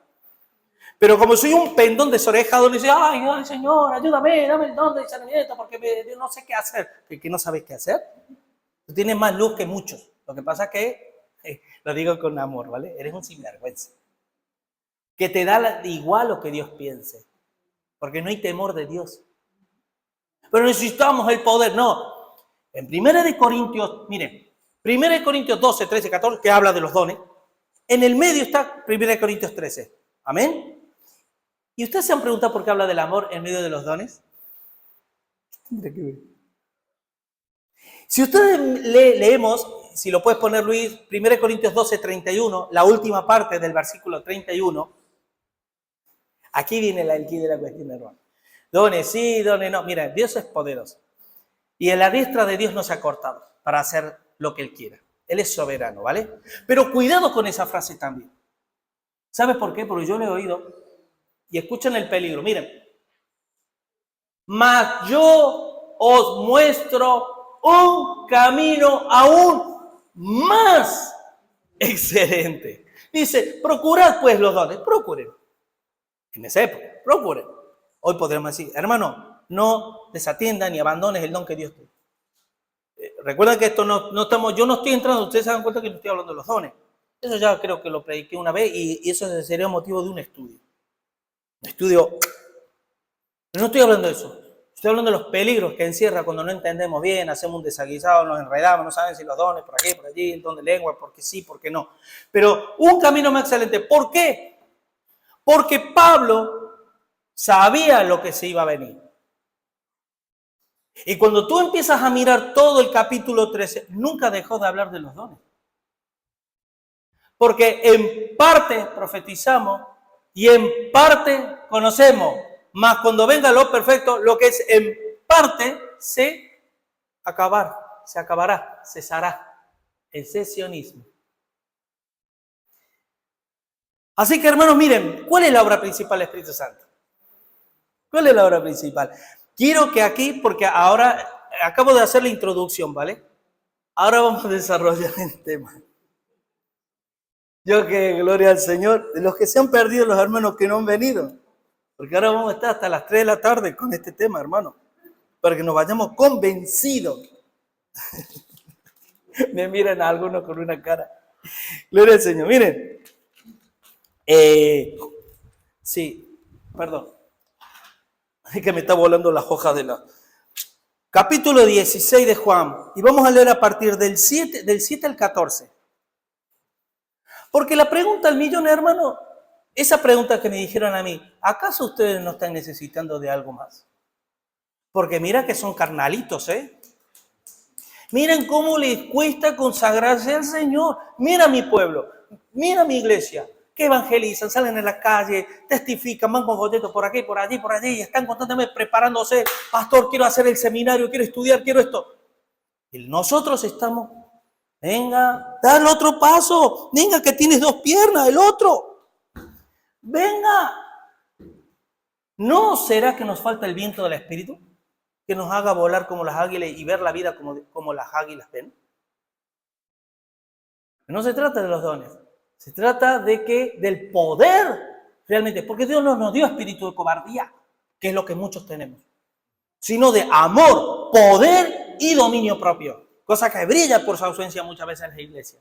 Pero como soy un pendón desorejado, le dice, ay, Señor, ayúdame, dame el don de discernimiento porque no sé qué hacer. ¿Que no sabes qué hacer? Tú tienes más luz que muchos. Lo que pasa es que, lo digo con amor, ¿vale? Eres un sinvergüenza. Que te da igual lo que Dios piense. Porque no hay temor de Dios. Pero necesitamos el poder. No. En 1 Corintios, miren, 1 Corintios 12, 13, 14, que habla de los dones. En el medio está 1 Corintios 13. Amén. ¿Y ustedes se han preguntado por qué habla del amor en medio de los dones? Mira qué bien. Si ustedes leemos, si lo puedes poner Luis, 1 Corintios 12, 31, la última parte del versículo 31, aquí viene el quid de la cuestión, hermano. Dones sí, dones no. Mira, Dios es poderoso. Y en la diestra de Dios no se ha cortado para hacer lo que Él quiera. Él es soberano, ¿vale? Pero cuidado con esa frase también. ¿Sabes por qué? Porque yo lo he oído y escuchen el peligro. Miren. Mas yo os muestro un camino aún más excelente. Dice, procurad pues los dones. Procuren. En esa época, procuren. Hoy podremos decir, hermano, no desatiendan ni abandones el don que Dios te dio. Recuerda que esto no estamos, yo no estoy entrando, ustedes se dan cuenta que no estoy hablando de los dones. Eso ya creo que lo prediqué una vez y eso sería motivo de un estudio. Un estudio. Pero no estoy hablando de eso. Estoy hablando de los peligros que encierra cuando no entendemos bien, hacemos un desaguisado, nos enredamos, no saben si los dones por aquí, por allí, el don de lengua, porque sí, porque no. Pero un camino más excelente. ¿Por qué? Porque Pablo sabía lo que se iba a venir. Y cuando tú empiezas a mirar todo el capítulo 13, nunca dejó de hablar de los dones. Porque en parte profetizamos y en parte conocemos. Mas cuando venga lo perfecto, lo que es en parte se acabará, cesará. El cesionismo. Así que, hermanos, miren, ¿cuál es la obra principal del Espíritu Santo? ¿Cuál es la obra principal? Quiero que aquí, porque ahora acabo de hacer la introducción, ¿vale? Ahora vamos a desarrollar el tema. Yo que, gloria al Señor, de los que se han perdido, los hermanos que no han venido. Porque ahora vamos a estar hasta las 3 de la tarde con este tema, hermano. Para que nos vayamos convencidos. Me miran a algunos con una cara. Gloria al Señor. Miren. Sí, perdón. Es que me está volando las hojas de la... Capítulo 16 de Juan. Y vamos a leer a partir del 7 al 14. Porque la pregunta al millón, hermano, esa pregunta que me dijeron a mí, ¿acaso ustedes no están necesitando de algo más? Porque mira que son carnalitos, ¿eh? Miren cómo les cuesta consagrarse al Señor. Mira mi pueblo, mira mi iglesia, que evangelizan, salen en la calle, testifican, van con folletos por aquí, por allí, y están constantemente preparándose. Pastor, quiero hacer el seminario, quiero estudiar, quiero esto. Y nosotros estamos, venga, da el otro paso, venga que tienes 2 piernas, el otro. Venga, ¿no será que nos falta el viento del Espíritu? Que nos haga volar como las águilas y ver la vida como las águilas ven. No se trata de los dones, se trata del poder realmente, porque Dios no nos dio espíritu de cobardía, que es lo que muchos tenemos, sino de amor, poder y dominio propio, cosa que brilla por su ausencia muchas veces en la iglesia.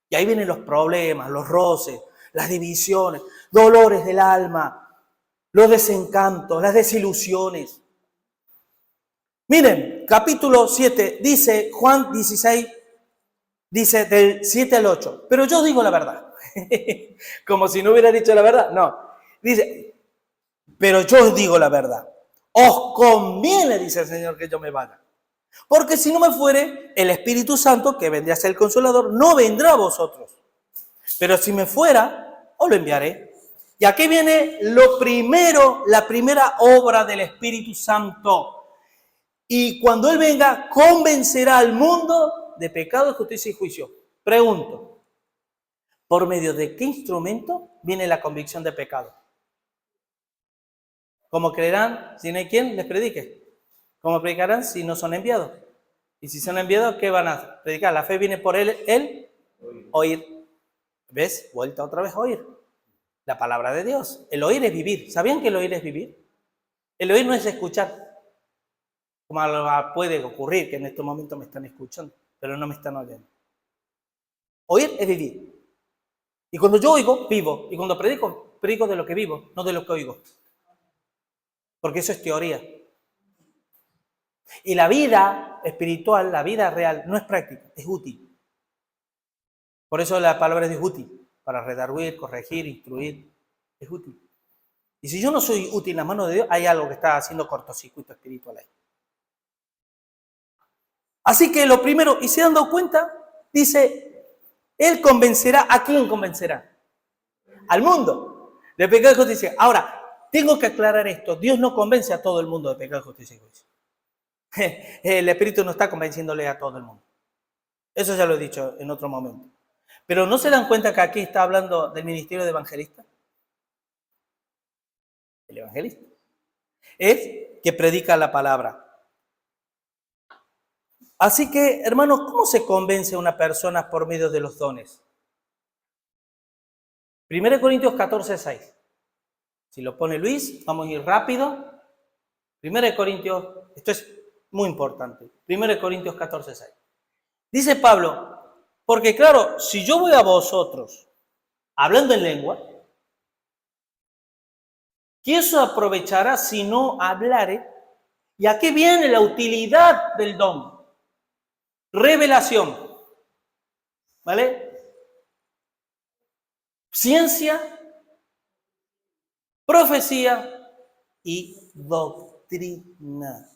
Y ahí vienen los problemas, los roces, las divisiones, dolores del alma. los desencantos, las desilusiones. Miren, capítulo 7, dice Juan 16, dice del 7 al 8, pero yo digo la verdad. Como si no hubiera dicho la verdad, no. Dice, pero yo os digo la verdad. Os conviene, dice el Señor, que yo me vaya. Porque si no me fuere, el Espíritu Santo, que vendría a ser el Consolador, no vendrá a vosotros. Pero si me fuera, os lo enviaré. Y aquí viene lo primero, la primera obra del Espíritu Santo. Y cuando Él venga, convencerá al mundo de pecado, justicia y juicio. Pregunto, ¿por medio de qué instrumento viene la convicción de pecado? ¿Cómo creerán si no hay quien les predique? ¿Cómo predicarán si no son enviados? Y si son enviados, ¿qué van a predicar? La fe viene por el oír. ¿Ves? Vuelta otra vez a oír. La palabra de Dios. El oír es vivir. ¿Sabían que el oír es vivir? El oír no es escuchar. Como puede ocurrir que en este momento me están escuchando, pero no me están oyendo. Oír es vivir. Y cuando yo oigo, vivo. Y cuando predico, predico de lo que vivo, no de lo que oigo. Porque eso es teoría. Y la vida espiritual, la vida real, no es práctica, es útil. Por eso la palabra es útil, para redarguir, corregir, instruir, es útil. Y si yo no soy útil en las manos de Dios, hay algo que está haciendo cortocircuito espiritual ahí. Así que lo primero, y se han dado cuenta, dice, Él convencerá, ¿a quién convencerá? Al mundo, de pecado y justicia. Ahora, tengo que aclarar esto, Dios no convence a todo el mundo de pecado, justicia y juicio. El Espíritu no está convenciéndole a todo el mundo. Eso ya lo he dicho en otro momento. Pero ¿no se dan cuenta que aquí está hablando del ministerio de evangelista? El evangelista es que predica la palabra. Así que, hermanos, ¿cómo se convence a una persona por medio de los dones? 1 Corintios 14, 6. Si lo pone Luis, vamos a ir rápido. 1 Corintios, esto es muy importante. 1 Corintios 14, 6. Dice Pablo, porque claro, si yo voy a vosotros hablando en lengua, ¿quién se aprovechará si no hablare? ¿Y a qué viene la utilidad del don? Revelación, ¿vale? Ciencia, profecía y doctrina.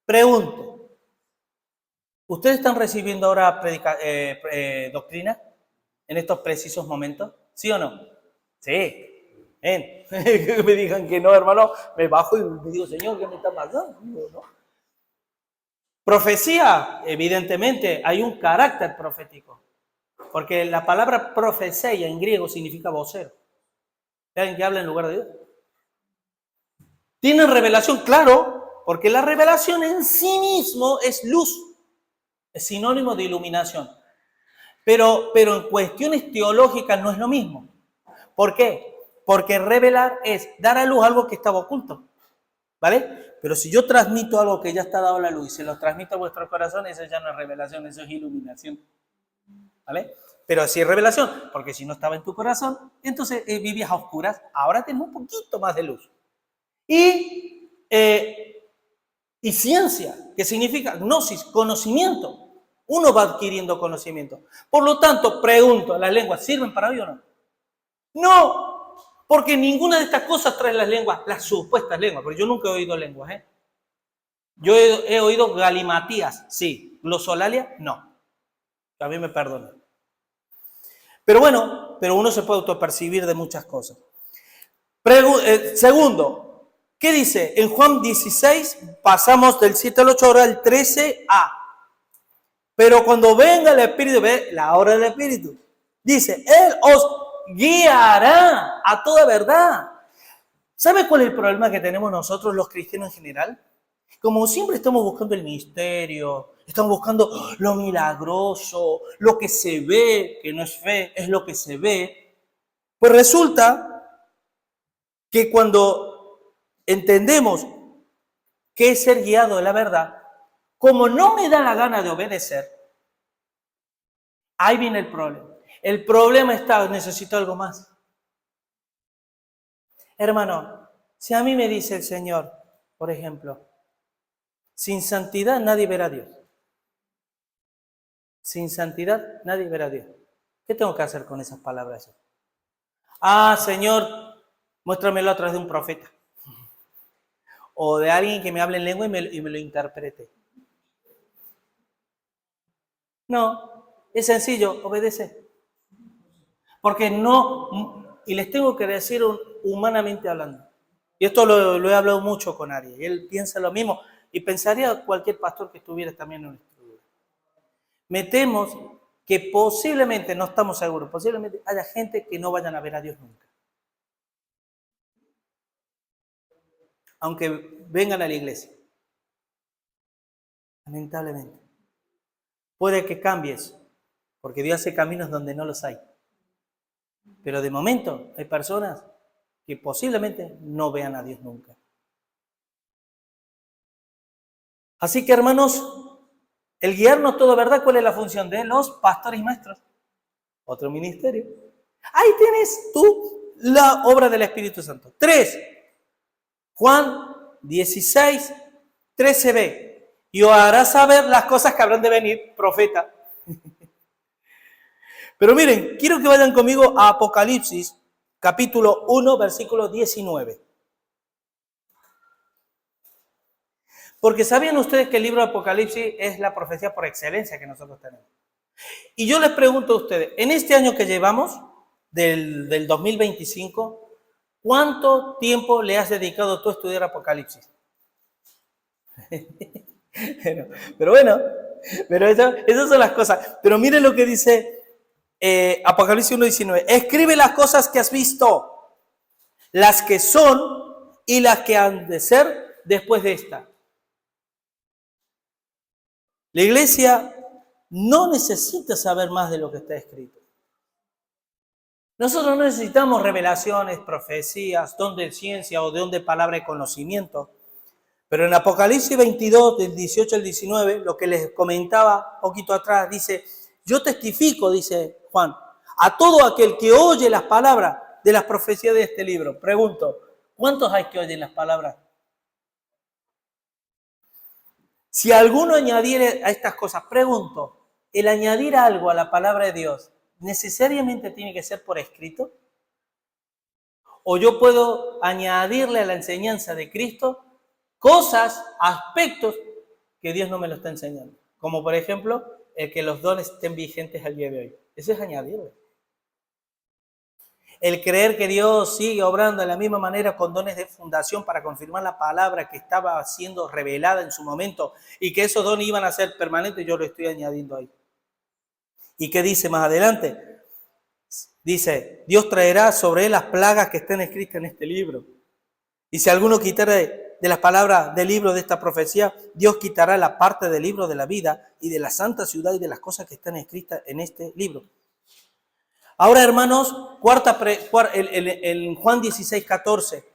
Pregunto, ¿ustedes están recibiendo ahora doctrina en estos precisos momentos? ¿Sí o no? Sí. Ven. Que me digan que no, hermano, me bajo y me digo, Señor, ¿qué me está pasando? ¿No? Profecía, evidentemente, hay un carácter profético. Porque la palabra profecía en griego significa vocero. ¿Alguien que habla en lugar de Dios? ¿Tienen revelación? Claro, porque la revelación en sí mismo es luz. Es sinónimo de iluminación. Pero en cuestiones teológicas no es lo mismo. ¿Por qué? Porque revelar es dar a luz algo que estaba oculto. ¿Vale? Pero si yo transmito algo que ya está dado a la luz y se lo transmito a vuestro corazón, eso ya no es revelación, eso es iluminación. ¿Vale? Pero sí es revelación, porque si no estaba en tu corazón, entonces vivías a oscuras, ahora tienes un poquito más de luz. Y ciencia, que significa gnosis, conocimiento. Uno va adquiriendo conocimiento. Por lo tanto, pregunto, ¿las lenguas sirven para hoy o no? No, porque ninguna de estas cosas trae las lenguas, las supuestas lenguas, porque yo nunca he oído lenguas, ¿eh? Yo he oído galimatías, sí, glosolalia, no. A mí me perdonan. Pero bueno, pero uno se puede autopercibir de muchas cosas. Segundo, ¿qué dice? En Juan 16 pasamos del 7 al 8, ahora al 13a. Pero cuando venga el Espíritu, ve la hora del Espíritu, dice, Él os guiará a toda verdad. ¿Sabe cuál es el problema que tenemos nosotros los cristianos en general? Como siempre estamos buscando el misterio, estamos buscando lo milagroso, lo que se ve, que no es fe, es lo que se ve. Pues resulta que cuando entendemos qué es ser guiado de la verdad, como no me da la gana de obedecer, ahí viene el problema. El problema está, necesito algo más. Hermano, Si a mí me dice el Señor, por ejemplo, sin santidad nadie verá a Dios. Sin santidad nadie verá a Dios. ¿Qué tengo que hacer con esas palabras? Ah, Señor, muéstramelo a través de un profeta. O de alguien que me hable en lengua y me lo interprete. No, es sencillo, obedece. Porque no, y les tengo que decir humanamente hablando. Y esto lo he hablado mucho con Ari. Él piensa lo mismo. Y pensaría cualquier pastor que estuviera también en nuestro lugar. Me temo que posiblemente, no estamos seguros, posiblemente haya gente que no vayan a ver a Dios nunca. Aunque vengan a la iglesia. Lamentablemente. Puede que cambies, porque Dios hace caminos donde no los hay. Pero de momento hay personas que posiblemente no vean a Dios nunca. Así que, hermanos, el guiarnos todo, ¿verdad? ¿Cuál es la función de los pastores y maestros? Otro ministerio. Ahí tienes tú la obra del Espíritu Santo. 3. Juan 16, 13b. Y os hará saber las cosas que habrán de venir, profeta. Pero miren, quiero que vayan conmigo a Apocalipsis, capítulo 1, versículo 19. Porque ¿sabían ustedes que el libro de Apocalipsis es la profecía por excelencia que nosotros tenemos? Y yo les pregunto a ustedes, en este año que llevamos, del 2025, ¿cuánto tiempo le has dedicado tú a estudiar Apocalipsis? Pero bueno, esas son las cosas. Pero miren lo que dice Apocalipsis 1:19. Escribe las cosas que has visto, las que son y las que han de ser después de esta. La iglesia no necesita saber más de lo que está escrito. Nosotros no necesitamos revelaciones, profecías, don de ciencia o don de palabra de conocimiento. Pero en Apocalipsis 22, del 18 al 19, lo que les comentaba poquito atrás, dice, yo testifico, dice Juan, a todo aquel que oye las palabras de las profecías de este libro. Pregunto, ¿cuántos hay que oyen las palabras? Si alguno añadiere a estas cosas, pregunto, ¿el añadir algo a la palabra de Dios necesariamente tiene que ser por escrito? ¿O yo puedo añadirle a la enseñanza de Cristo cosas, aspectos que Dios no me lo está enseñando? Como por ejemplo, el que los dones estén vigentes al día de hoy. Eso es añadirle. El creer que Dios sigue obrando de la misma manera con dones de fundación para confirmar la palabra que estaba siendo revelada en su momento y que esos dones iban a ser permanentes, yo lo estoy añadiendo ahí. ¿Y qué dice más adelante? Dice, Dios traerá sobre él las plagas que estén escritas en este libro. Y si alguno quitara de las palabras del libro de esta profecía, Dios quitará la parte del libro de la vida y de la santa ciudad y de las cosas que están escritas en este libro. Ahora, hermanos, en Juan 16, 14,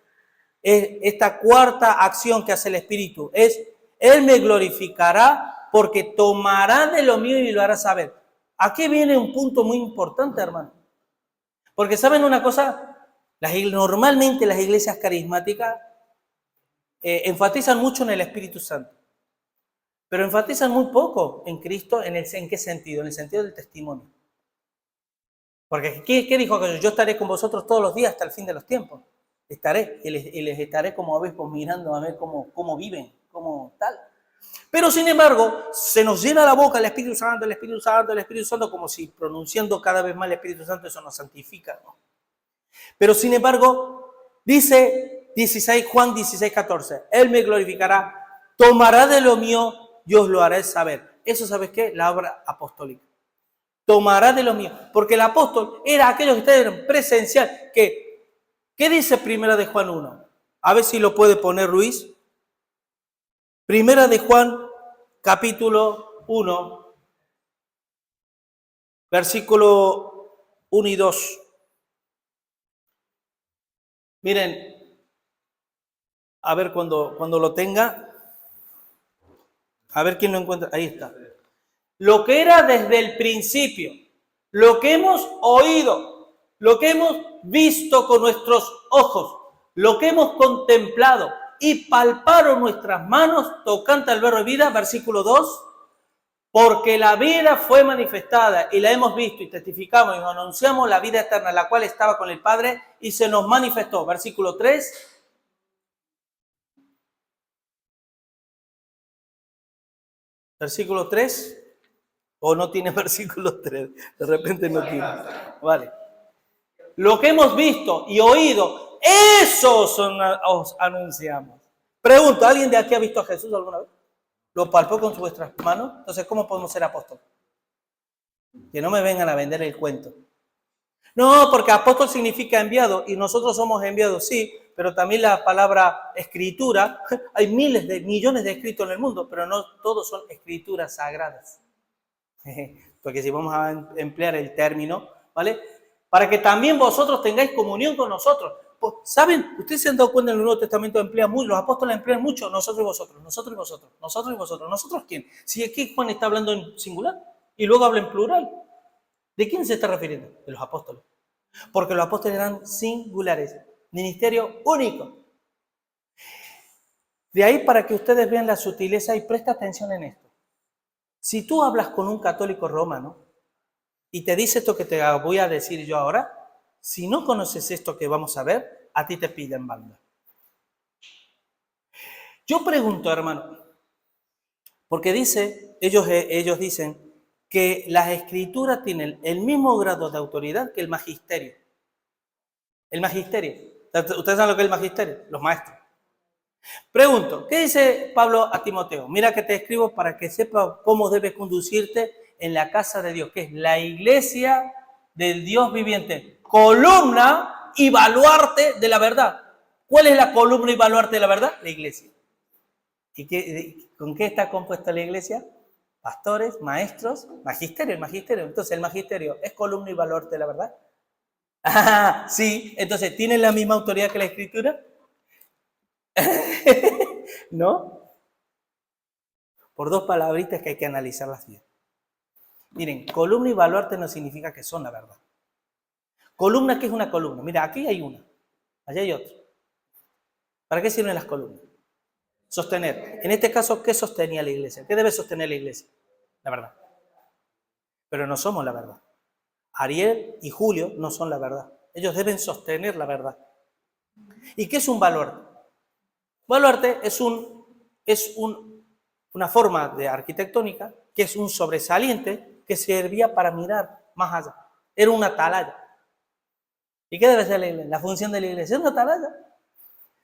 esta cuarta acción que hace el Espíritu es, Él me glorificará porque tomará de lo mío y lo hará saber. Aquí viene un punto muy importante, hermano. Porque ¿saben una cosa? Normalmente las iglesias carismáticas enfatizan mucho en el Espíritu Santo, pero enfatizan muy poco en Cristo. ¿En qué sentido? En el sentido del testimonio. Porque ¿qué dijo Jesús? Yo estaré con vosotros todos los días hasta el fin de los tiempos. Estaré y les estaré como obispos mirando a ver cómo viven, cómo tal. Pero sin embargo, se nos llena la boca el Espíritu Santo, el Espíritu Santo, el Espíritu Santo, como si pronunciando cada vez más el Espíritu Santo eso nos santifica, ¿no? Pero sin embargo, dice Juan 16, 14, Él me glorificará, tomará de lo mío y os lo haré saber. Eso, ¿sabes qué? La obra apostólica. Tomará de lo mío. Porque el apóstol era aquellos que estaban presencial. ¿Qué dice Primera de Juan 1? A ver si lo puede poner Luis. Primera de Juan, capítulo 1, versículo 1 y 2. Miren, a ver cuando lo tenga, a ver quién lo encuentra. Ahí está. Lo que era desde el principio, lo que hemos oído, lo que hemos visto con nuestros ojos, lo que hemos contemplado y palparon nuestras manos tocante al verbo de vida, versículo 2, porque la vida fue manifestada y la hemos visto y testificamos y anunciamos la vida eterna, la cual estaba con el Padre y se nos manifestó. Versículo 3. Versículo 3. ¿O no tiene versículo 3? De repente no tiene. Vale. Lo que hemos visto y oído, eso os anunciamos. Pregunto, ¿alguien de aquí ha visto a Jesús alguna vez? ¿Lo palpó con vuestras manos? Entonces, ¿cómo podemos ser apóstoles? Que no me vengan a vender el cuento. No, porque apóstol significa enviado y nosotros somos enviados, sí, pero también la palabra escritura, hay millones de escritos en el mundo, pero no todos son escrituras sagradas. Porque si vamos a emplear el término, ¿vale? Para que también vosotros tengáis comunión con nosotros. Pues, ¿saben? Ustedes se han dado cuenta en el Nuevo Testamento emplea mucho, los apóstoles emplean mucho, nosotros y vosotros, nosotros y vosotros, nosotros y vosotros. ¿Nosotros quién? Si aquí Juan está hablando en singular y luego habla en plural. ¿De quién se está refiriendo? De los apóstoles. Porque los apóstoles eran singulares, ministerio único. De ahí para que ustedes vean la sutileza y presta atención en esto. Si tú hablas con un católico romano y te dice esto que te voy a decir yo ahora, si no conoces esto que vamos a ver, a ti te pillan banda. Yo pregunto, hermano, porque ellos dicen que las escrituras tienen el mismo grado de autoridad que el magisterio. El magisterio. ¿Ustedes saben lo que es el magisterio? Los maestros. Pregunto, ¿qué dice Pablo a Timoteo? Mira que te escribo para que sepas cómo debes conducirte en la casa de Dios, que es la iglesia del Dios viviente, columna y baluarte de la verdad. ¿Cuál es la columna y baluarte de la verdad? La iglesia. ¿Y con qué está compuesta la iglesia? Pastores, maestros, magisterio, el magisterio. Entonces, el magisterio es columna y baluarte de la verdad. Ah, sí. Entonces, ¿tiene la misma autoridad que la escritura? ¿No? Por dos palabritas que hay que analizarlas bien. Miren, columna y baluarte no significa que son la verdad. Columna, ¿qué es una columna? Mira, aquí hay una, allá hay otra. ¿Para qué sirven las columnas? Sostener. En este caso, ¿qué sostenía la iglesia? ¿Qué debe sostener la iglesia? La verdad. Pero no somos la verdad. Ariel y Julio no son la verdad. Ellos deben sostener la verdad. ¿Y qué es un baluarte? Baluarte es una forma de arquitectónica que es un sobresaliente que servía para mirar más allá. Era una atalaya. ¿Y qué debe ser la iglesia? La función de la iglesia es una atalaya.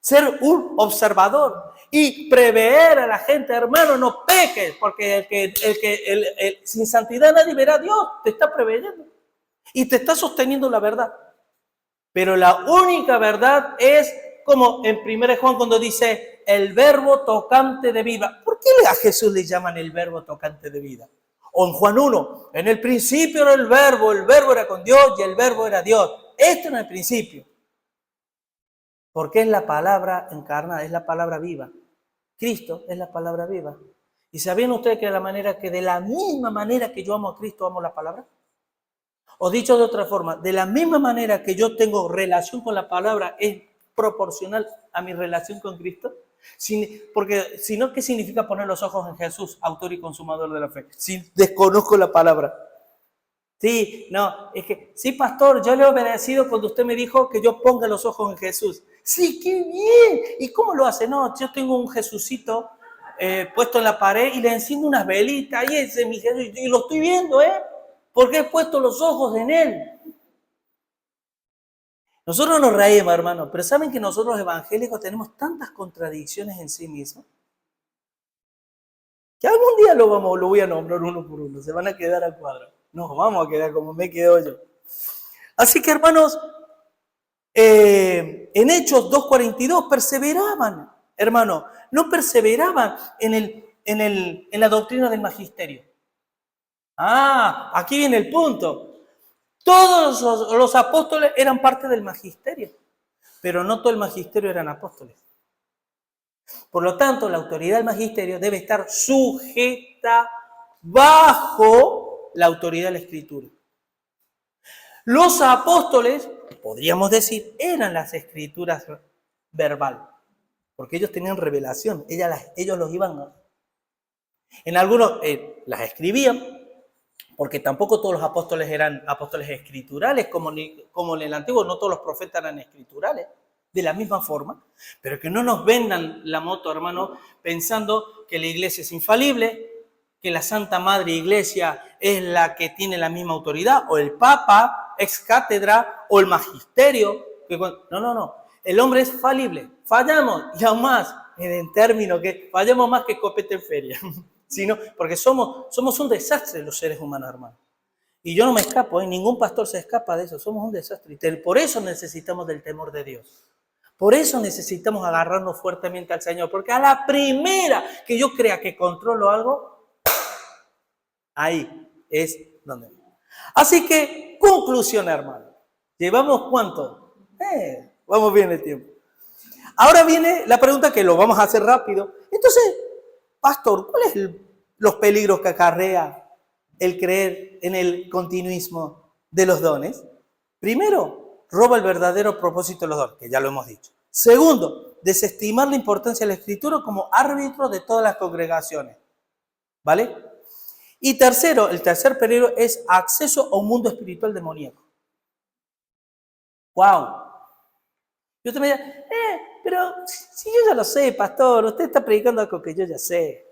Ser un observador y prever a la gente, hermano, no peques, porque sin santidad nadie verá a Dios, te está preveyendo y te está sosteniendo la verdad. Pero la única verdad es como en 1 Juan cuando dice el verbo tocante de vida. ¿Por qué a Jesús le llaman el verbo tocante de vida? O en Juan 1, en el principio era el verbo era con Dios y el verbo era Dios. Esto en el principio. Porque es la palabra encarnada, es la palabra viva. Cristo es la palabra viva. ¿Y sabían ustedes que de la misma manera que yo amo a Cristo, amo la palabra? O dicho de otra forma, de la misma manera que yo tengo relación con la palabra, es proporcional a mi relación con Cristo. Porque si no, ¿qué significa poner los ojos en Jesús, autor y consumador de la fe? Si desconozco la palabra. Sí, no, es que, sí, pastor, yo le he obedecido cuando usted me dijo que yo ponga los ojos en Jesús. Sí, qué bien. ¿Y cómo lo hace? No, yo tengo un Jesucito puesto en la pared y le enciendo unas velitas y ese es mi Jesús. Y lo estoy viendo, porque he puesto los ojos en él. Nosotros nos reímos, hermano, pero ¿saben que nosotros los evangélicos tenemos tantas contradicciones en sí mismos? Que algún día lo voy a nombrar uno por uno, se van a quedar a cuadro. Nos vamos a quedar como me quedo yo. Así que, hermanos, en Hechos 2:42 perseveraban, hermano, no perseveraban en la doctrina del magisterio. Ah, aquí viene el punto. Todos los apóstoles eran parte del magisterio, pero no todo el magisterio eran apóstoles. Por lo tanto, la autoridad del magisterio debe estar sujeta bajo la autoridad de la Escritura. Los apóstoles, podríamos decir, eran las Escrituras verbal, porque ellos tenían revelación, ellos los iban, en algunos las escribían, porque tampoco todos los apóstoles eran apóstoles escriturales, como en el Antiguo, no todos los profetas eran escriturales, de la misma forma, pero que no nos vendan la moto, hermano, pensando que la iglesia es infalible, que la Santa Madre Iglesia es la que tiene la misma autoridad, o el Papa, ex cátedra, o el magisterio. No. El hombre es falible. Fallamos, y aún más, en el término que fallamos más que copete en feria. Sino, porque somos un desastre los seres humanos, hermano. Y yo no me escapo, ningún pastor se escapa de eso. Somos un desastre. Por eso necesitamos del temor de Dios. Por eso necesitamos agarrarnos fuertemente al Señor. Porque a la primera que yo crea que controlo algo, ahí es donde. Así que, conclusión, hermano. ¿Llevamos cuánto? Vamos bien el tiempo. Ahora viene la pregunta que lo vamos a hacer rápido. Entonces, pastor, ¿cuáles son los peligros que acarrea el creer en el continuismo de los dones? Primero, roba el verdadero propósito de los dones, que ya lo hemos dicho. Segundo, desestimar la importancia de la Escritura como árbitro de todas las congregaciones. ¿Vale? Y tercero, el tercer peligro es acceso a un mundo espiritual demoníaco. ¡Wow! Y usted me dice, pero si yo ya lo sé, pastor, usted está predicando algo que yo ya sé.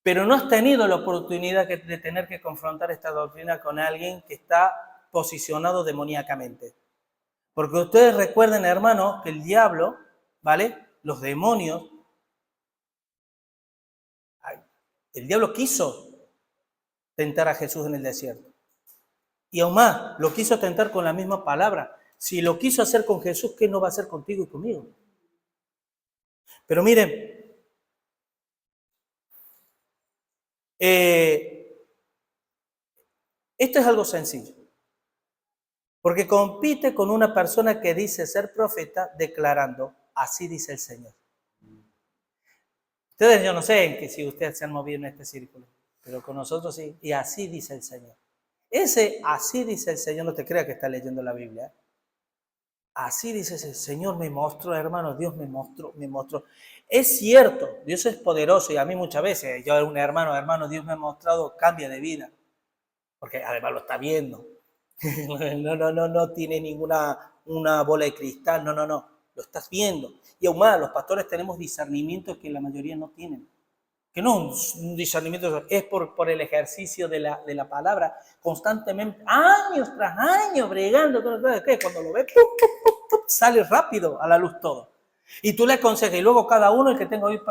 Pero no has tenido la oportunidad de tener que confrontar esta doctrina con alguien que está posicionado demoníacamente. Porque ustedes recuerden, hermanos, que el diablo, ¿vale? Los demonios, el diablo quiso tentar a Jesús en el desierto. Y aún más, lo quiso tentar con la misma palabra. Si lo quiso hacer con Jesús, ¿qué no va a hacer contigo y conmigo? Pero miren, esto es algo sencillo. Porque compite con una persona que dice ser profeta declarando, así dice el Señor. Ustedes yo no sé en que si ustedes se han movido en este círculo, pero con nosotros sí, y así dice el Señor. Ese así dice el Señor, no te creas que está leyendo la Biblia. Así dice el Señor, me mostró, hermano, Dios me mostró. Es cierto, Dios es poderoso y a mí muchas veces, yo un hermano, Dios me ha mostrado, cambia de vida. Porque además lo está viendo. No tiene ninguna una bola de cristal, no, lo estás viendo. Y aún más, los pastores tenemos discernimientos que la mayoría no tienen. Que no un discernimiento, es por el ejercicio de la palabra, constantemente, años tras años, bregando, ¿qué? Cuando lo ves, sale rápido a la luz todo. Y tú le aconsejas, y luego cada uno, el que tenga oído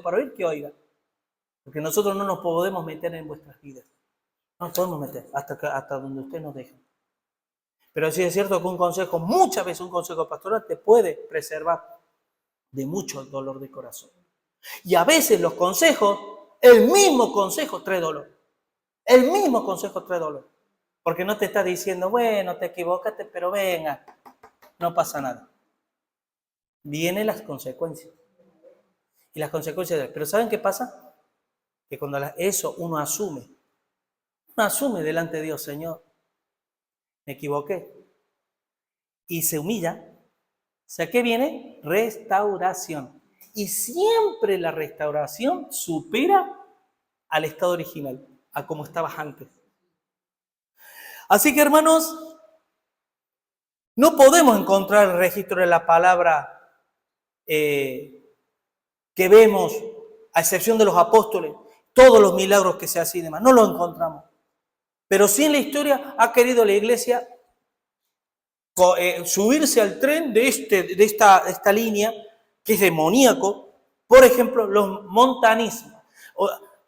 para oír, que oiga. Porque nosotros no nos podemos meter en vuestras vidas. No nos podemos meter hasta donde usted nos deje. Pero sí es cierto que muchas veces un consejo pastoral te puede preservar de mucho dolor de corazón. Y a veces los consejos, el mismo consejo trae dolor. El mismo consejo trae dolor. Porque no te está diciendo, bueno, te equivocaste, pero venga, no pasa nada. Vienen las consecuencias. Y las consecuencias, pero ¿saben qué pasa? Que cuando eso uno asume delante de Dios, Señor, me equivoqué. Y se humilla. O sea, ¿qué viene? Restauración. Y siempre la restauración supera al estado original, a como estabas antes. Así que, hermanos, no podemos encontrar el registro de la palabra que vemos, a excepción de los apóstoles, todos los milagros que se hacen y demás. No lo encontramos. Pero sí en la historia ha querido la iglesia subirse al tren de esta línea que es demoníaco. Por ejemplo, los montanismos.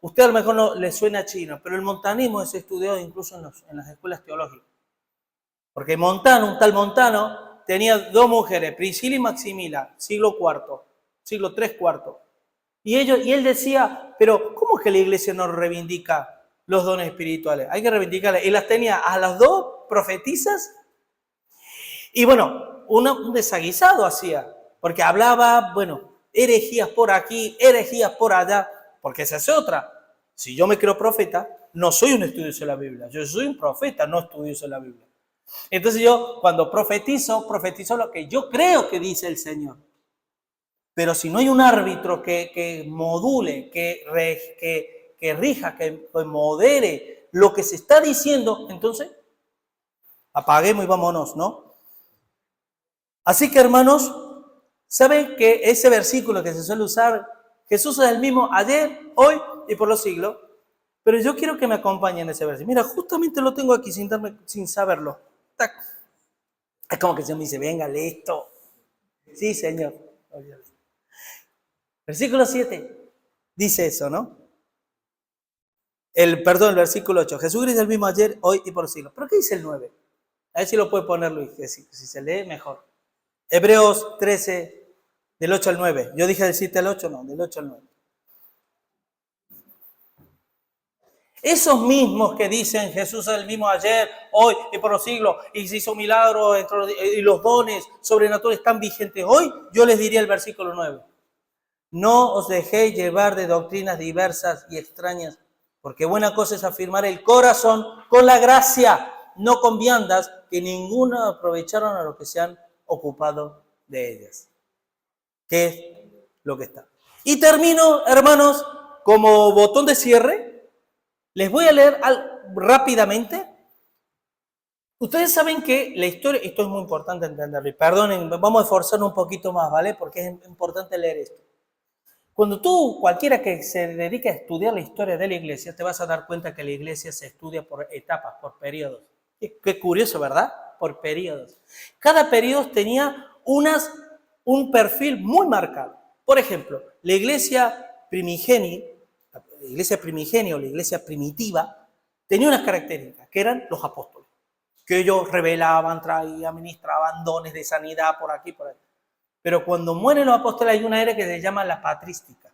Usted a lo mejor no le suena chino, pero el montanismo es estudiado incluso en las escuelas teológicas. Porque un tal Montano, tenía dos mujeres, Priscila y Maximila, siglo III, IV. Y él decía, pero ¿cómo es que la iglesia no reivindica los dones espirituales? Hay que reivindicarlas. Y las tenía a las dos profetisas. Y bueno, un desaguisado hacía, porque hablaba, herejías por aquí, herejías por allá, porque esa es otra. Si yo me creo profeta, no soy un estudioso de la Biblia, yo soy un profeta, no estudioso de la Biblia. Entonces yo cuando profetizo lo que yo creo que dice el Señor. Pero si no hay un árbitro que module, que rija, que modere lo que se está diciendo, entonces apaguemos y vámonos, ¿no? Así que, hermanos, ¿saben que ese versículo que se suele usar, Jesús es el mismo ayer, hoy y por los siglos? Pero yo quiero que me acompañen en ese versículo. Mira, justamente lo tengo aquí sin saberlo. ¡Tac! Es como que el Señor me dice, venga, lee esto. Sí, Señor. Versículo 7 dice eso, ¿no? El versículo 8. Jesús es el mismo ayer, hoy y por los siglos. ¿Pero qué dice el 9? A ver si lo puede poner Luis, que si se lee mejor. Hebreos 13, del 8 al 9. Yo dije del 7 al 8, no, del 8 al 9. Esos mismos que dicen Jesús es el mismo ayer, hoy y por los siglos, y se hizo milagros, y los dones sobrenaturales están vigentes hoy, yo les diría el versículo 9. No os dejéis llevar de doctrinas diversas y extrañas, porque buena cosa es afirmar el corazón con la gracia, no con viandas, que ninguno aprovecharon a los que se han ocupado de ellas. ¿Qué es lo que está? Y termino, hermanos, como botón de cierre, les voy a leer rápidamente. Ustedes saben que la historia, esto es muy importante entenderlo, y perdonen, vamos a esforzarnos un poquito más, ¿vale? Porque es importante leer esto. Cuando cualquiera que se dedique a estudiar la historia de la iglesia, te vas a dar cuenta que la iglesia se estudia por etapas, por periodos. Qué curioso, ¿verdad? Por periodos. Cada periodo tenía un perfil muy marcado. Por ejemplo, la iglesia primigenia o la iglesia primitiva tenía unas características, que eran los apóstoles, que ellos revelaban, traían, ministraban dones de sanidad por aquí, por ahí. Pero cuando mueren los apóstoles hay una era que se llama la patrística,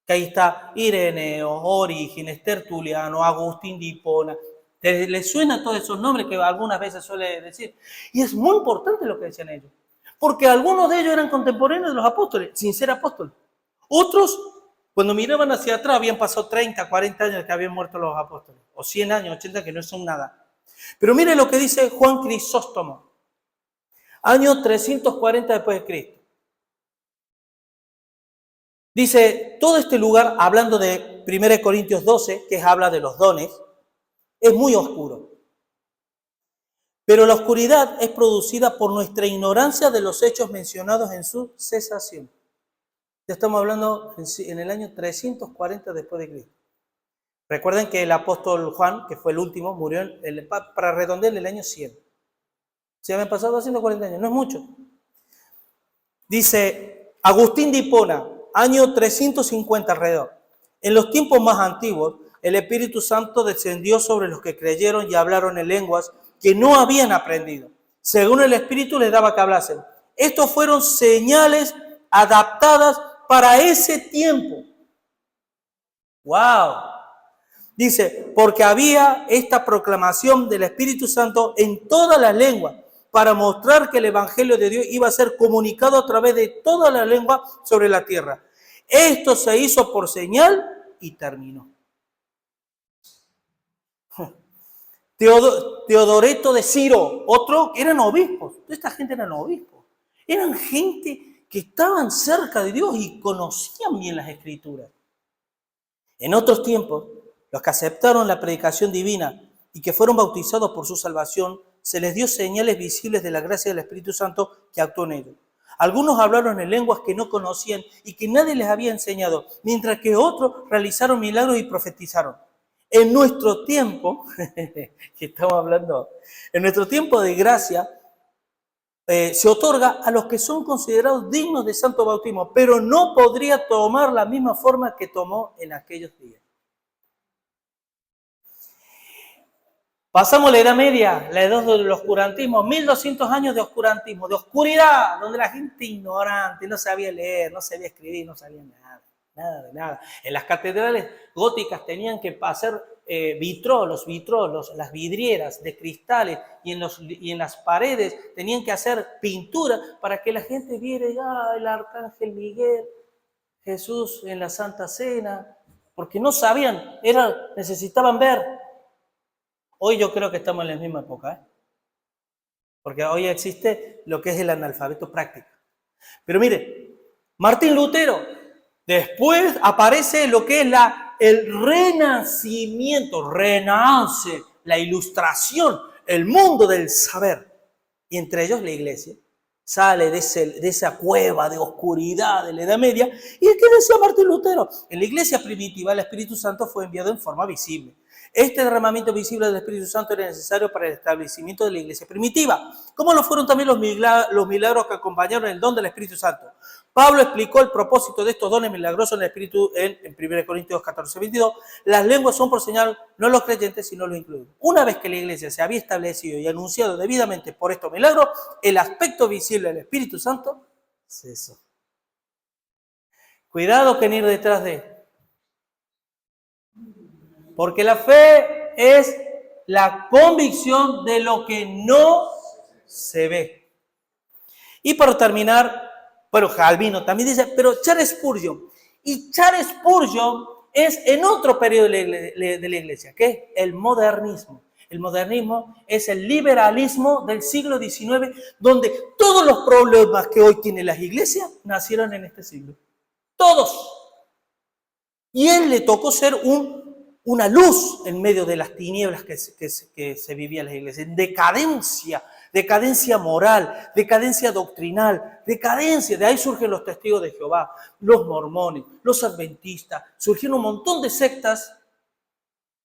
que ahí está Ireneo, Orígenes, Tertuliano, Agustín de Hipona. ¿Les suena todos esos nombres que algunas veces suele decir? Y es muy importante lo que decían ellos, porque algunos de ellos eran contemporáneos de los apóstoles, sin ser apóstoles. Otros, cuando miraban hacia atrás, habían pasado 30, 40 años que habían muerto los apóstoles, o 100 años, 80, que no son nada. Pero mire lo que dice Juan Crisóstomo, año 340 después de Cristo. Dice, todo este lugar, hablando de 1 Corintios 12, que habla de los dones, es muy oscuro. Pero la oscuridad es producida por nuestra ignorancia de los hechos mencionados en su cesación. Ya estamos hablando en el año 340 después de Cristo. Recuerden que el apóstol Juan, que fue el último, murió para redondear el año 100. Se habían pasado 240 años, no es mucho. Dice Agustín de Hipona, año 350 alrededor. En los tiempos más antiguos, el Espíritu Santo descendió sobre los que creyeron y hablaron en lenguas que no habían aprendido. Según el Espíritu les daba que hablasen. Estos fueron señales adaptadas para ese tiempo. ¡Wow! Dice, porque había esta proclamación del Espíritu Santo en todas las lenguas, para mostrar que el Evangelio de Dios iba a ser comunicado a través de todas las lenguas sobre la tierra. Esto se hizo por señal y terminó. Teodoreto de Ciro, otro, eran obispos. Toda esta gente eran obispos. Eran gente que estaban cerca de Dios y conocían bien las Escrituras. En otros tiempos, los que aceptaron la predicación divina y que fueron bautizados por su salvación, se les dio señales visibles de la gracia del Espíritu Santo que actuó en ellos. Algunos hablaron en lenguas que no conocían y que nadie les había enseñado, mientras que otros realizaron milagros y profetizaron. En nuestro tiempo, que estamos hablando, en nuestro tiempo de gracia, se otorga a los que son considerados dignos de santo bautismo, pero no podría tomar la misma forma que tomó en aquellos días. Pasamos la Edad Media, la edad del oscurantismo, 1200 años de oscurantismo, de oscuridad, donde la gente ignorante, no sabía leer, no sabía escribir, no sabía nada. En las catedrales góticas tenían que hacer vitrolos, las vidrieras de cristales, y en las paredes tenían que hacer pintura para que la gente viera el arcángel Miguel, Jesús en la Santa Cena, porque no sabían, necesitaban ver. Hoy yo creo que estamos en la misma época. porque hoy existe lo que es el analfabeto práctico. Pero mire, Martín Lutero, después aparece lo que es el renacimiento, renace la ilustración, el mundo del saber, y entre ellos la iglesia. Sale de esa cueva de oscuridad de la Edad Media. ¿Y qué decía Martín Lutero? En la iglesia primitiva el Espíritu Santo fue enviado en forma visible. Este derramamiento visible del Espíritu Santo era necesario para el establecimiento de la iglesia primitiva, como lo fueron también los milagros que acompañaron el don del Espíritu Santo. Pablo explicó el propósito de estos dones milagrosos en el Espíritu en 1 Corintios 14:22. Las lenguas son por señal no los creyentes, sino los incluidos. Una vez que la iglesia se había establecido y anunciado debidamente por estos milagros, el aspecto visible del Espíritu Santo cesó. Cuidado que ir detrás de. Porque la fe es la convicción de lo que no se ve. Y para terminar, bueno, Calvino también dice, pero Charles Spurgeon. Y Charles Spurgeon es en otro periodo de la iglesia, que es el modernismo. El modernismo es el liberalismo del siglo XIX, donde todos los problemas que hoy tienen las iglesias nacieron en este siglo. Todos. Y él le tocó ser una luz en medio de las tinieblas que se vivía en las iglesias, en decadencia moral, decadencia doctrinal, decadencia. De ahí surgen los testigos de Jehová, los mormones, los adventistas. Surgieron un montón de sectas,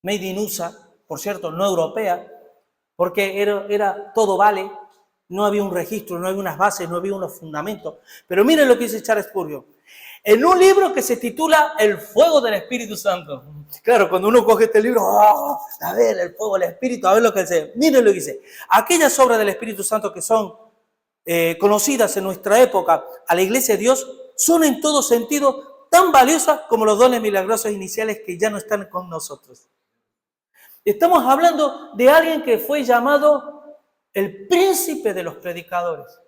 made in USA, por cierto, no europea, porque era todo vale, no había un registro, no había unas bases, no había unos fundamentos. Pero miren lo que dice Charles Spurgeon. En un libro que se titula El fuego del Espíritu Santo. Claro, cuando uno coge este libro, a ver, el fuego del Espíritu, a ver lo que dice. Miren lo que dice. Aquellas obras del Espíritu Santo que son conocidas en nuestra época a la Iglesia de Dios son en todo sentido tan valiosas como los dones milagrosos iniciales que ya no están con nosotros. Estamos hablando de alguien que fue llamado el príncipe de los predicadores.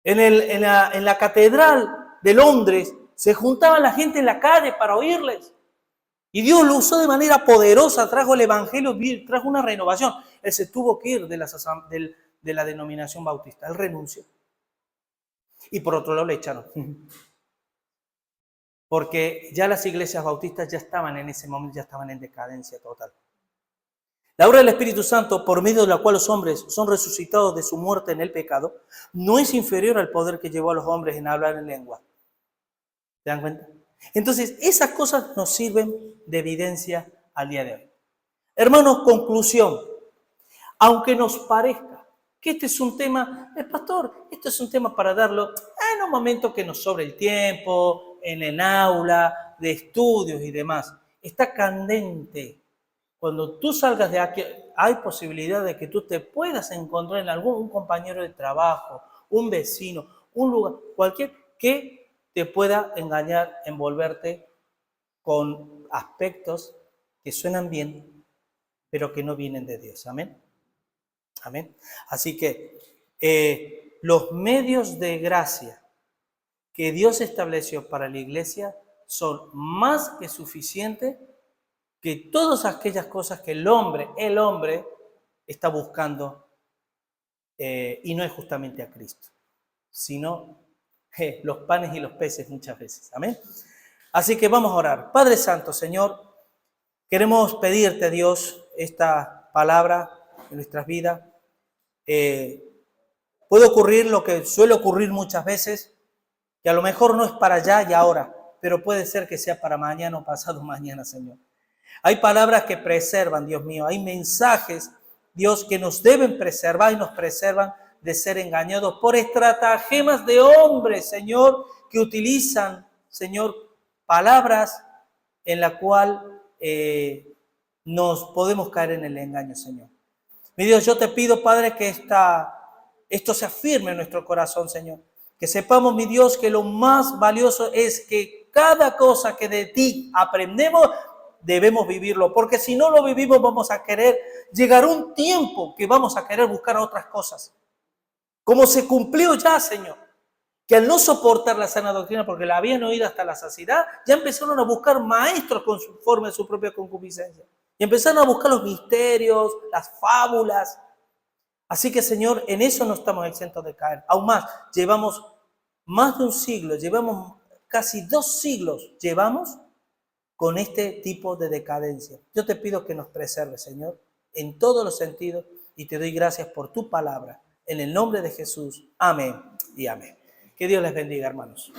En la catedral de Londres se juntaba la gente en la calle para oírles. Y Dios lo usó de manera poderosa, trajo el evangelio, trajo una renovación. Él se tuvo que ir de la denominación bautista, él renunció. Y por otro lado le echaron. Porque ya las iglesias bautistas ya estaban en ese momento, ya estaban en decadencia total. La obra del Espíritu Santo, por medio de la cual los hombres son resucitados de su muerte en el pecado, no es inferior al poder que llevó a los hombres en hablar en lengua. ¿Se dan cuenta? Entonces, esas cosas nos sirven de evidencia al día de hoy. Hermanos, conclusión. Aunque nos parezca que este es un tema, pastor, esto es un tema para darlo en un momento que nos sobre el tiempo, en el aula, de estudios y demás. Está candente. Cuando tú salgas de aquí, hay posibilidad de que tú te puedas encontrar en un compañero de trabajo, un vecino, un lugar, cualquier que te pueda engañar, envolverte con aspectos que suenan bien, pero que no vienen de Dios. Amén. Amén. Así que los medios de gracia que Dios estableció para la iglesia son más que suficientes que todas aquellas cosas que el hombre está buscando y no es justamente a Cristo, sino los panes y los peces muchas veces. Amén. Así que vamos a orar. Padre Santo, Señor, queremos pedirte, Dios, esta palabra en nuestras vidas. Puede ocurrir lo que suele ocurrir muchas veces, que a lo mejor no es para allá y ahora, pero puede ser que sea para mañana o pasado mañana, Señor. Hay palabras que preservan, Dios mío. Hay mensajes, Dios, que nos deben preservar y nos preservan de ser engañados por estratagemas de hombres, Señor, que utilizan, Señor, palabras en la cual nos podemos caer en el engaño, Señor. Mi Dios, yo te pido, Padre, que esto se afirme en nuestro corazón, Señor. Que sepamos, mi Dios, que lo más valioso es que cada cosa que de ti aprendemos, debemos vivirlo, porque si no lo vivimos vamos a querer, llegar un tiempo que vamos a querer buscar otras cosas. Como se cumplió ya, Señor, que al no soportar la sana doctrina porque la habían oído hasta la saciedad, ya empezaron a buscar maestros conforme a su propia concupiscencia. Y empezaron a buscar los misterios, las fábulas. Así que, Señor, en eso no estamos exentos de caer. Aún más, llevamos más de un siglo, llevamos casi 2 siglos, llevamos con este tipo de decadencia. Yo te pido que nos preserve, Señor, en todos los sentidos, y te doy gracias por tu palabra. En el nombre de Jesús. Amén y amén. Que Dios les bendiga, hermanos.